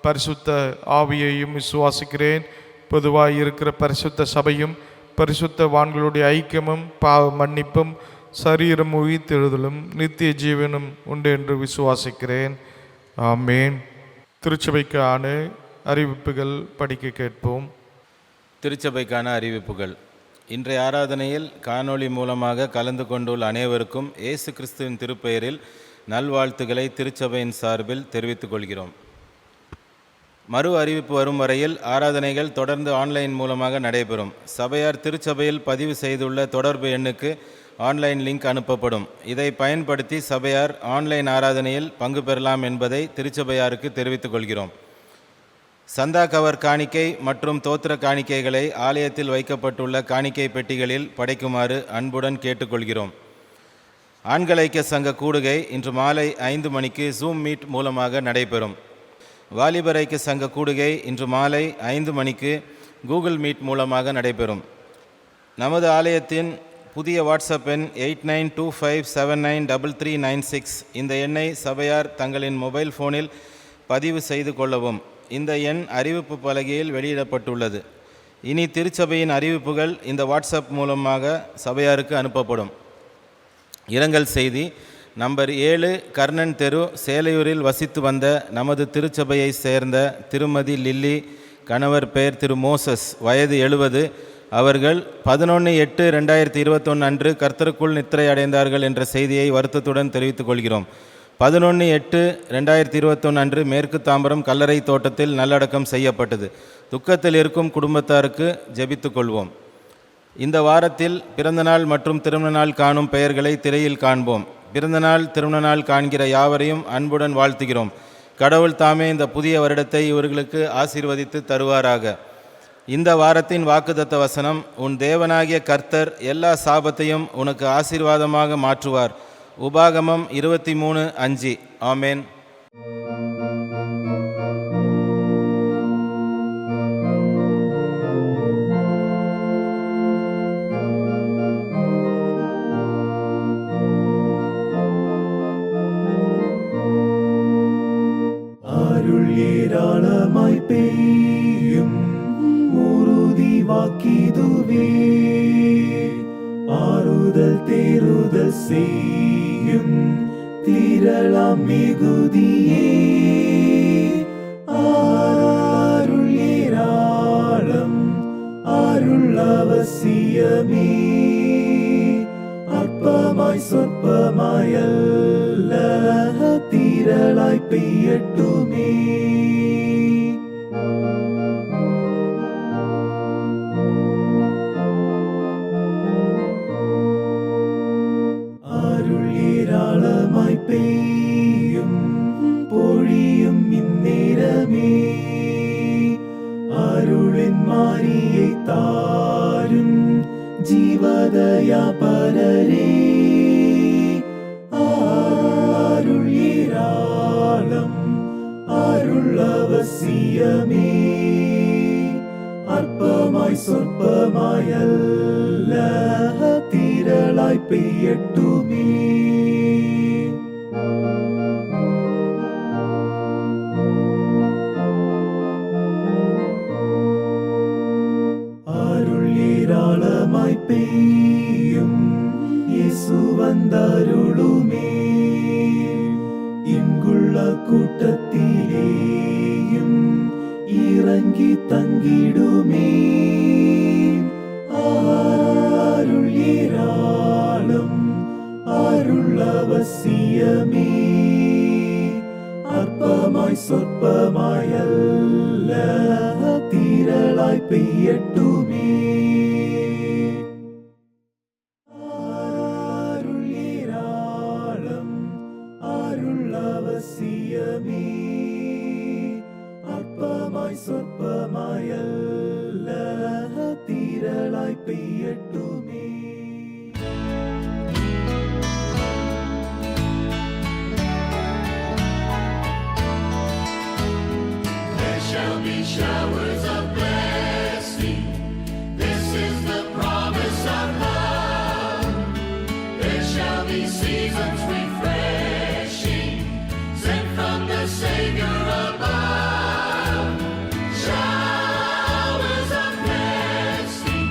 பரிசுத்த ஆவியையும் விசுவாசிக்கிறேன். பொதுவாக இருக்கிற பரிசுத்த சபையும் பரிசுத்த வான்களுடைய ஐக்கியமும் பாவ மன்னிப்பும் சரீரம் உயிர்த்தெழுதலும் நித்திய ஜீவனும் உண்டு என்று விசுவாசிக்கிறேன். ஆமேன். திருச்சபைக்கான அறிவிப்புகள் படிக்க கேட்போம். திருச்சபைக்கான அறிவிப்புகள். இன்றைய ஆராதனையில் காணொளி மூலமாக கலந்து கொண்டுள்ள அனைவருக்கும் இயேசு கிறிஸ்துவின் திருப்பெயரில் நல்வாழ்த்துக்களை திருச்சபையின் சார்பில் தெரிவித்துக் கொள்கிறோம். மறு அறிவிப்பு வரும் வரையில் ஆராதனைகள் தொடர்ந்து ஆன்லைன் மூலமாக நடைபெறும். சபையார் திருச்சபையில் பதிவு செய்துள்ள தொடர்பு எண்ணுக்கு ஆன்லைன் லிங்க் அனுப்பப்படும். இதை பயன்படுத்தி சபையார் ஆன்லைன் ஆராதனையில் பங்கு பெறலாம் என்பதை திருச்சபையாருக்கு தெரிவித்துக் கொள்கிறோம். சந்தா கவர் காணிக்கை மற்றும் தோத்திர காணிக்கைகளை ஆலயத்தில் வைக்கப்பட்டுள்ள காணிக்கை பெட்டிகளில் படைக்குமாறு அன்புடன் கேட்டுக்கொள்கிறோம். ஆண்கள் ஐக்கிய சங்க கூடுகை இன்று மாலை 5 மணிக்கு ஜூம் மீட் மூலமாக நடைபெறும். வாலிபர் ஐக்கிய சங்க கூடுகை இன்று மாலை 5 மணிக்கு கூகுள் மீட் மூலமாக நடைபெறும். நமது ஆலயத்தின் புதிய வாட்ஸ்அப் எண் 8925793396. இந்த எண்ணை சபையார் தங்களின் மொபைல் ஃபோனில் பதிவு செய்து கொள்ளவும். இந்த எண் அறிவிப்பு பலகையில் வெளியிடப்பட்டுள்ளது. இனி திருச்சபையின் அறிவிப்புகள் இந்த வாட்ஸ்அப் மூலமாக சபையாருக்கு அனுப்பப்படும். இரங்கல் செய்தி. நம்பர் 7 கர்ணன் தெரு, சேலையூரில் வசித்து வந்த நமது திருச்சபையை சேர்ந்த திருமதி லில்லி, கணவர் பெயர் திரு மோசஸ், வயது 70, அவர்கள் 11/8/2021 அன்று கர்த்தருக்குள் நித்திரை அடைந்தார்கள் என்ற செய்தியை வருத்தத்துடன் தெரிவித்துக் கொள்கிறோம். 11/8/2021 அன்று மேற்கு தாம்பரம் கல்லறை தோட்டத்தில் நல்லடக்கம் செய்யப்பட்டது. துக்கத்தில் இருக்கும் குடும்பத்தாருக்கு ஜெபித்துக் கொள்வோம். இந்த வாரத்தில் பிறந்தநாள் மற்றும் திருமண நாள் காணும் பெயர்களை திரையில் காண்போம். பிறந்தநாள் திருமண நாள் காண்கிற யாவரையும் அன்புடன் வாழ்த்துகிறோம். கடவுள் தாமே இந்த புதிய வருடத்தை இவர்களுக்கு ஆசீர்வதித்து தருவாராக. இந்த வாரத்தின் வாக்குத்தத்த வசனம், உன் தேவனாகிய கர்த்தர் எல்லா சாபத்தையும் உனக்கு ஆசீர்வாதமாக மாற்றுவார். உபாகமம் 23:5. ஆமேன். அருள் ஏராளமாய் பெய்யும் உறுதி வாக்கிதுவே, ஆறுதல் தேறுதல் செய்யும் திரளாம் மிகுதியே. அருள் ஏராளம், அருள் அவசியமே, அற்பமாய் சொற்பமாயல்ல திரளாய் பெய்யட்டுமே. அருள் ஏராளமாய் பெய்யும் பொழியும் இந்நேரமே, அருளின் மாரியை தாரும் ஜீவதயா பரரே. அருள் ஏராளம், அருள் அவசியமே, அற்பமாய் சொற்பமாயல்ல திரளாய் பெய்யட்டுமே. அருள் ஏராளமாய் பெய்யும் இயேசு வந்தருளுமே, இங்குள்ள கூட்டத்திலேயும் இறங்கி தங்கிடுமே. அருள் ஏராளம், அருள் அவசியமே, அற்பமாய் சொற்பமாயல்ல திரளாய் பெய்யட்டுமே. அருள் ஏராளம், அருள் அவசியமே, அற்பமாய் சொற்பமாயல்ல திரளாய் பெய்யட்டுமே. Showers of blessing, this is the promise of love. There shall be seasons refreshing, sent from the Savior above. Showers of blessing,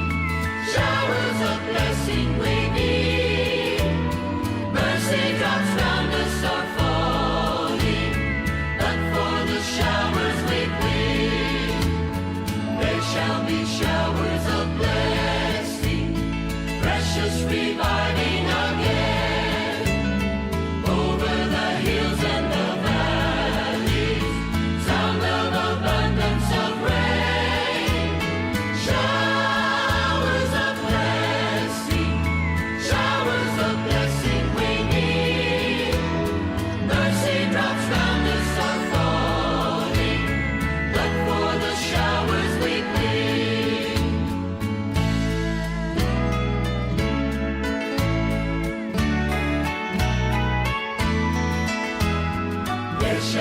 showers of blessing we need. Mercy drops round us are falling, but for the showers we plead. There shall be showers of blessing, precious reviving again, over the hills and the valleys, sound of abundance of rain. Showers of blessing, showers of blessing we need. Mercy drops round us are falling, but for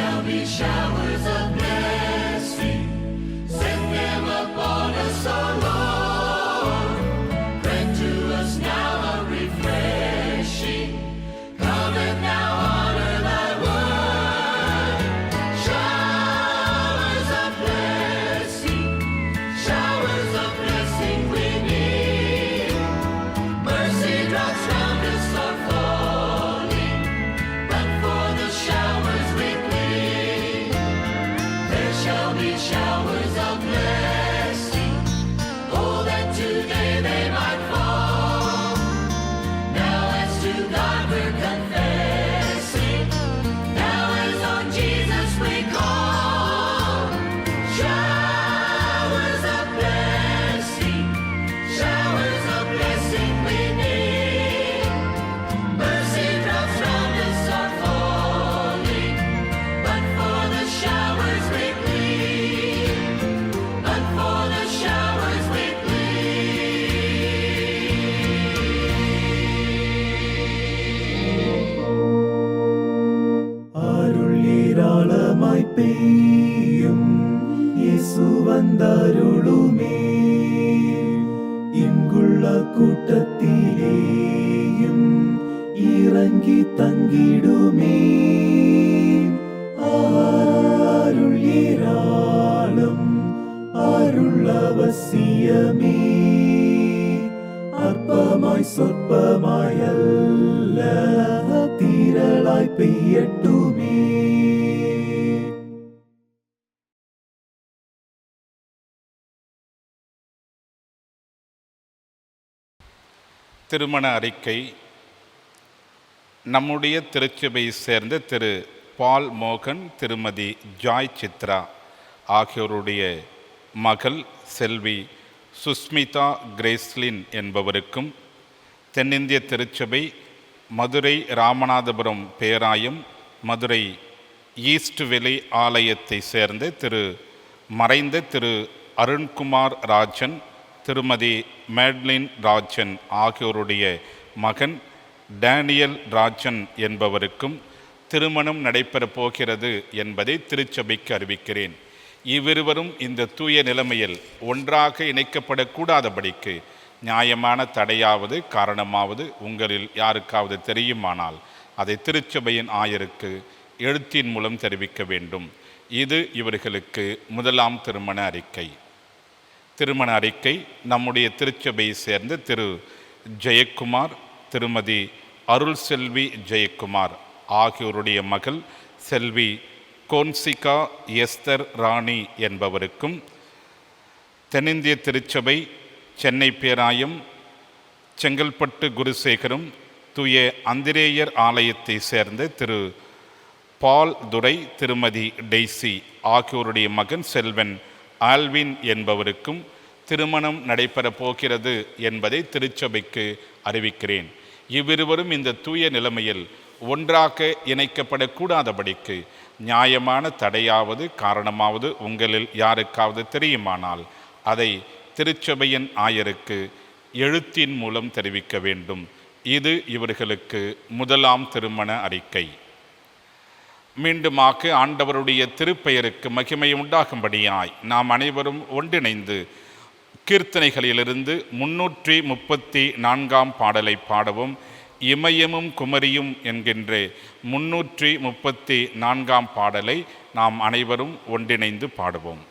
shall be showers of blessing. Send them upon us, O Lord. Grant to us now a refreshing. Come and now honor thy word. Showers of blessing we need. Mercy drops round us are falling, but for the showers we plead. There shall be showers of blessing. Oh, that today they might fall. Now as to God we're confessing, now as on Jesus we call. Showers of blessing we need. Mercy drops round us are falling, but for the showers we plead. But for the showers we அருள் ஏராளமாய் பெய்யும் இயேசு வந்தருளுமே இங்குள்ள கூட்டத்திலேயும் இறங்கி தங்கிடுமே அருள் ஏராளம் அருள் அவசியமே அற்பமாய் சொற்பமாய் அல்ல திரளாய் பெய்யட்டுமே. திருமண அறிக்கை. நம்முடைய திருச்சபையை சேர்ந்த திரு பால் மோகன், திருமதி ஜாய் சித்ரா ஆகியோருடைய மகள் செல்வி சுஸ்மிதா கிரேஸ்லின் என்பவருக்கும், தென்னிந்திய திருச்சபை மதுரை ராமநாதபுரம் பேராயம் மதுரை ஈஸ்ட் வெளி ஆலயத்தை சேர்ந்த மறைந்த திரு அருண்குமார் ராஜன், திருமதி மேட்லின் ராஜன் ஆகியோருடைய மகன் டேனியல் ராஜன் என்பவருக்கும் திருமணம் நடைபெறப் போகிறது என்பதை திருச்சபைக்கு அறிவிக்கிறேன். இவ்விருவரும் இந்த தூய நிலைமையில் ஒன்றாக இணைக்கப்படக்கூடாதபடிக்கு நியாயமான தடையாவது காரணமாவது உங்களில் யாருக்காவது தெரியுமானால் அதை திருச்சபையின் ஆயருக்கு எழுத்தின் மூலம் தெரிவிக்க வேண்டும். இது இவர்களுக்கு முதலாம் திருமண அறிக்கை. திருமண அறிக்கை நம்முடைய திருச்சபையை சேர்ந்த திரு ஜெயக்குமார், திருமதி அருள் செல்வி ஜெயக்குமார் ஆகியோருடைய மகள் செல்வி கோன்சிகா எஸ்தர் ராணி என்பவருக்கும், தென்னிந்திய திருச்சபை சென்னை பேராயம் செங்கல்பட்டு குருசேகரம் தூய அந்திரேயர் ஆலயத்தை சேர்ந்த திரு பால் துரை, திருமதி டெய்சி ஆகியோருடைய மகன் செல்வன் ஆல்வின் என்பவருக்கும் திருமணம் நடைபெறப் போகிறது என்பதை திருச்சபைக்கு அறிவிக்கிறேன். இவ்விருவரும் இந்த தூய நிலைமையில் ஒன்றாக இணைக்கப்படக்கூடாதபடிக்கு நியாயமான தடையாவது காரணமாவது உங்களில் யாருக்காவது தெரியுமானால் அதை திருச்சபையின் ஆயருக்கு எழுத்தின் மூலம் தெரிவிக்க வேண்டும். இது இவர்களுக்கு முதலாம் திருமண அறிக்கை. மீண்டுமாக ஆண்டவருடைய திருப்பெயருக்கு மகிமை உண்டாகும்படியாய் நாம் அனைவரும் ஒன்றிணைந்து கீர்த்தனைகளிலிருந்து 334 பாடலை பாடவும். இமயமும் குமரியும் என்கின்ற 334 பாடலை நாம் அனைவரும் ஒன்றிணைந்து பாடுவோம்.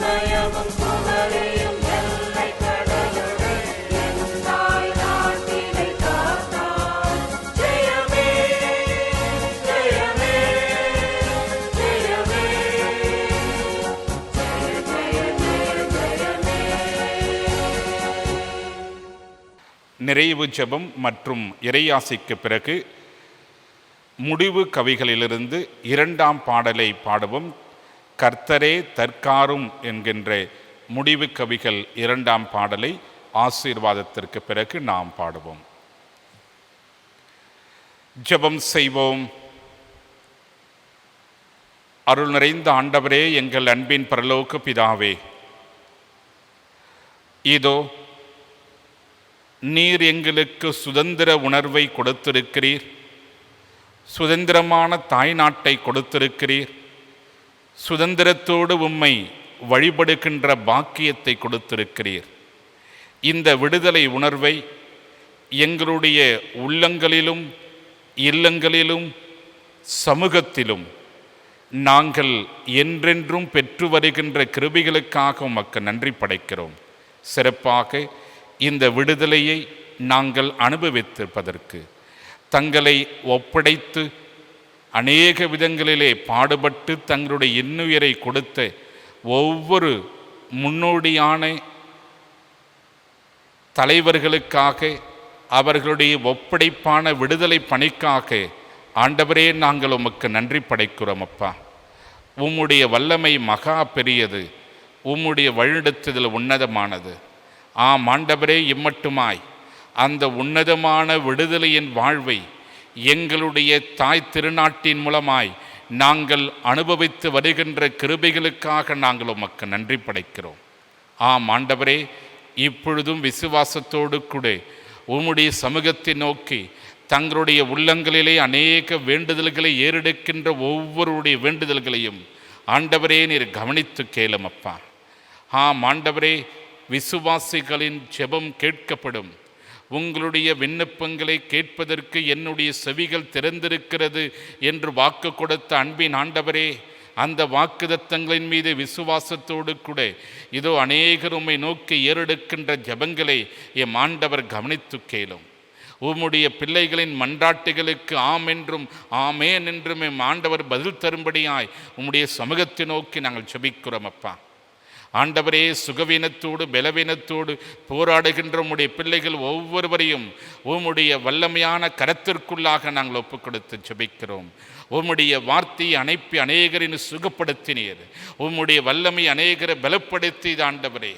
பயமும் புகழையும் எல்லை கடலுரை என் தாய் நாட்டினை காத்தார். ஜெயமே ஜெயமே ஜெயமே ஜெய ஜெய ஜெய ஜெயமே. நிறைவு ஜெபம் மற்றும் இறையாசிக்கு பிறகு முடிவு கவிகளிலிருந்து 2ஆம் பாடலை பாடுவோம். கர்த்தரே தற்காரும் என்கின்ற முடிவு கவிகள் 2ஆம் பாடலை ஆசீர்வாதத்திற்கு பிறகு நாம் பாடுவோம். ஜெபம் செய்வோம். அருள் நிறைந்த ஆண்டவரே, எங்கள் அன்பின் பரலோக பிதாவே, இதோ நீர் எங்களுக்கு சுதந்திர உணர்வை கொடுத்திருக்கிறீர், சுதந்திரமான தாய் நாட்டை கொடுத்திருக்கிறீர், சுதந்திரத்தோடு உம்மை வழிபடுகின்ற பாக்கியத்தை கொடுத்திருக்கிறீர். இந்த விடுதலை உணர்வை எங்களுடைய உள்ளங்களிலும் இல்லங்களிலும் சமூகத்திலும் நாங்கள் என்றென்றும் பெற்று வருகின்ற கிருபைகளுக்காக உமக்கு நன்றி படைக்கிறோம். சிறப்பாக இந்த விடுதலையை நாங்கள் அனுபவித்திருப்பதற்கு தங்களை ஒப்படைத்து அநேக விதங்களிலே பாடுபட்டு தங்களுடைய இன்னுயிரை கொடுத்த ஒவ்வொரு முன்னோடியான தலைவர்களுக்காக, அவர்களுடைய ஒப்படைப்பான விடுதலை பணிக்காக ஆண்டவரே நாங்கள் உமக்கு நன்றி படைக்கிறோம். அப்பா, உம்முடைய வல்லமை மகா பெரியது, உம்முடைய வழிநடத்துதல் உன்னதமானது. ஆம் ஆண்டவரே, இம்மட்டுமாய் அந்த உன்னதமான விடுதலையின் வாழ்வை எங்களுடைய தாய் திருநாட்டின் மூலமாய் நாங்கள் அனுபவித்து வருகின்ற கிருபைகளுக்காக நாங்கள் உமக்கு நன்றி படைக்கிறோம். ஆம் ஆண்டவரே, இப்பொழுதும் விசுவாசத்தோடு கூட உம்முடைய சமூகத்தை நோக்கி தங்களுடைய உள்ளங்களிலே அநேக வேண்டுதல்களை ஏறெடுக்கின்ற ஒவ்வொருடைய வேண்டுதல்களையும் ஆண்டவரே நீர் கவனித்து கேளும். அப்பா, ஆம் ஆண்டவரே, விசுவாசிகளின் ஜெபம் கேட்கப்படும். உங்களுடைய விண்ணப்பங்களை கேட்பதற்கு என்னுடைய செவிகள் திறந்திருக்கிறது என்று வாக்கு கொடுத்த அன்பின் ஆண்டவரே, அந்த வாக்குதத்தங்களின் மீது விசுவாசத்தோடு கூட இதோ அநேகர் உம்மை நோக்கி ஏறெடுக்கின்ற ஜெபங்களை எம் ஆண்டவர் கவனித்து கேளும். உம்முடைய பிள்ளைகளின் மன்றாட்டுகளுக்கு ஆம் என்றும் ஆமேன் என்றும் எம் ஆண்டவர் பதில் தரும்படியாய் உம்முடைய சமூகத்தை நோக்கி நாங்கள் ஜெபிக்கிறோம். அப்பா ஆண்டவரே, சுகவீனத்தோடு பலவீனத்தோடு போராடுகின்ற உம்முடைய பிள்ளைகள் ஒவ்வொருவரையும் உம்முடைய வல்லமையான கரத்திற்குள்ளாக நாங்கள் ஒப்புக் கொடுத்து ஜெபிக்கிறோம். உம்முடைய வார்த்தையை அனுப்பி அநேகரின் சுகப்படுத்தினீர். உம்முடைய வல்லமை அநேகரை பலப்படுத்தி ஆண்டவரே,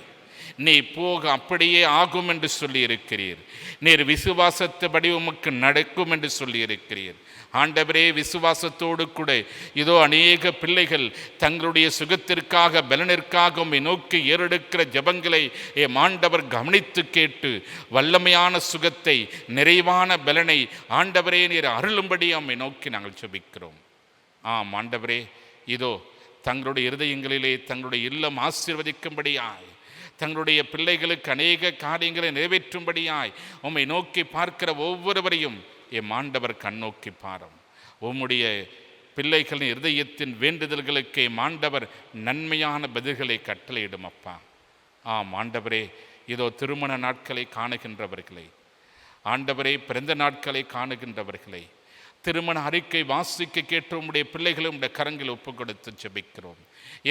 நீ போக அப்படியே ஆகும் என்று சொல்லியிருக்கிறீர். நீர் விசுவாசத்தபடி உமக்கு நடக்கும் என்று சொல்லியிருக்கிறீர். ஆண்டவரே, விசுவாசத்தோடு கூட இதோ அநேக பிள்ளைகள் தங்களுடைய சுகத்திற்காக பலனிற்காக உம்மை நோக்கி ஏறெடுக்கிற ஜெபங்களை எம் ஆண்டவர் கவனித்து கேட்டு வல்லமையான சுகத்தை, நிறைவான பலனை ஆண்டவரே நீர் அருளும்படி உம்மை நோக்கி நாங்கள் ஜெபிக்கிறோம். ஆம் ஆண்டவரே, இதோ தங்களுடைய இருதயங்களிலே தங்களுடைய இல்லம் ஆசீர்வதிக்கும்படியாய், தங்களுடைய பிள்ளைகளுக்கு அநேக காரியங்களை நிறைவேற்றும்படியாய் உம்மை நோக்கி பார்க்கிற ஒவ்வொருவரையும் எம் ஆண்டவர் கண்ணோக்கி பாரும். உம்முடைய பிள்ளைகளின் இருதயத்தின் வேண்டுதல்களுக்கு எம் ஆண்டவர் நன்மையான பதில்களை கட்டளையிடும். அப்பா, ஆம் ஆண்டவரே, இதோ திருமண நாட்களை காணுகின்றவர்களை, ஆண்டவரே பிறந்த நாட்களை காணுகின்றவர்களை, திருமண அறிக்கை வாசிக்க கேட்டு உம்முடைய பிள்ளைகளை உம்முடைய கரங்களில் ஒப்புக் கொடுத்து ஜெபிக்கிறோம்.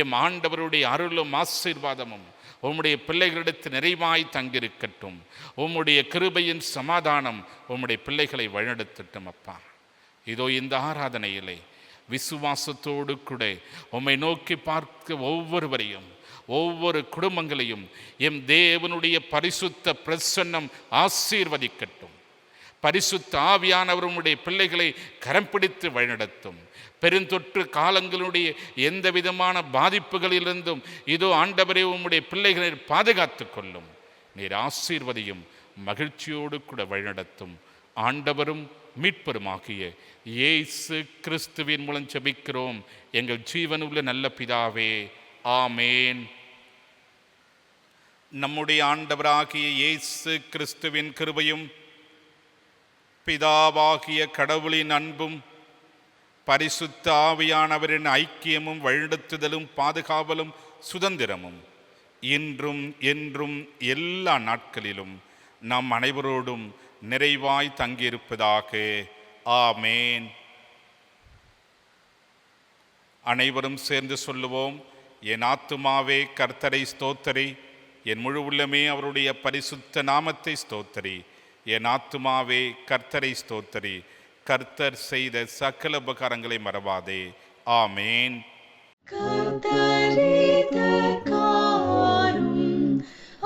எம் ஆண்டவருடைய அருளும் ஆசீர்வாதமும் உம்முடைய பிள்ளைகளிடத்தில் நிறைவாய் தங்கியிருக்கட்டும். உம்முடைய கிருபையின் சமாதானம் உம்முடைய பிள்ளைகளை வழிநடத்தட்டும். அப்பா, இதோ இந்த ஆராதனையிலே விசுவாசத்தோடு கூட உம்மை நோக்கி பார்க்க ஒவ்வொருவரையும், ஒவ்வொரு குடும்பங்களையும் எம் தேவனுடைய பரிசுத்த பிரசன்னம் ஆசீர்வதிக்கட்டும். பரிசுத்த ஆவியானவர் உம்முடைய பிள்ளைகளை கரம் பிடித்து வழிநடத்தும். பெருந்தொற்று காலங்களுடைய எந்த விதமான பாதிப்புகளிலிருந்தும் இதோ ஆண்டவரே உம்முடைய பிள்ளைகளை பாதுகாத்து கொள்ளும். நீர் ஆசீர்வதியும், மகிழ்ச்சியோடு கூட வழிநடத்தும். ஆண்டவரும் மீட்பருமாகிய இயேசு கிறிஸ்துவின் மூலம் ஜெபிக்கிறோம் எங்கள் ஜீவனுள்ள நல்ல பிதாவே, ஆமேன். நம்முடைய ஆண்டவராகிய இயேசு கிறிஸ்துவின் கிருபையும் பிதாவாகிய கடவுளின் அன்பும் பரிசுத்த ஆவியானவரின் ஐக்கியமும் வழிநடத்துதலும் பாதுகாவலும் சுதந்திரமும் இன்றும் என்றும் எல்லா நாட்களிலும் நம் அனைவரோடும் நிறைவாய் தங்கியிருப்பதாக. ஆமேன். அனைவரும் சேர்ந்து சொல்லுவோம். என் ஆத்துமாவே கர்த்தரை ஸ்தோத்தரி, என் முழு உள்ளமே அவருடைய பரிசுத்த நாமத்தை ஸ்தோத்தரி. என் ஆத்துமாவே கர்த்தரை ஸ்தோத்தரி, கர்த்தர் செய்த சகல உபகாரங்களை மறவாதே. ஆமேன்.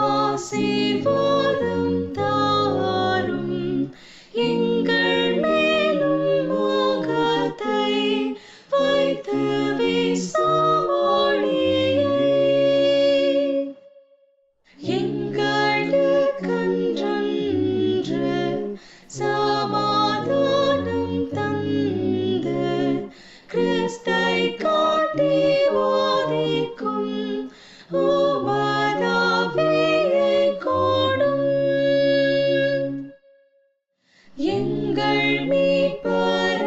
ஆசீர்வாதம் தாரும் எங்கள் மேலும் முகத்தை வைத்து வீசாமொழியே எங்களுக்கென்று சமாதானம் தந்து கிறிஸ்தை காட்டி வாதிக்கும் உமதாவியை கொடும். எங்கள் மீட்பரான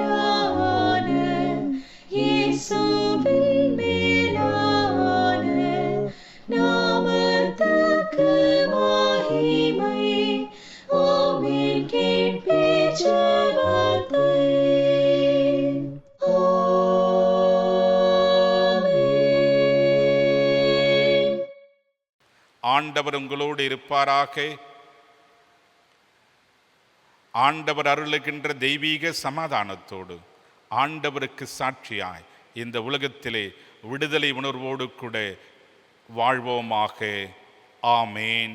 இயேசுவின் மேலான நாமத்துக்கு மகிமை. ஆமென். கேட்பீர் ஜெபத்தை. ஆண்டவர் உங்களோடு இருப்பாராக. ஆண்டவர் அருளுகின்ற தெய்வீக சமாதானத்தோடு ஆண்டவருக்கு சாட்சியாய் இந்த உலகத்திலே விடுதலை உணர்வோடு கூட வாழ்வோமாக. ஆமேன்.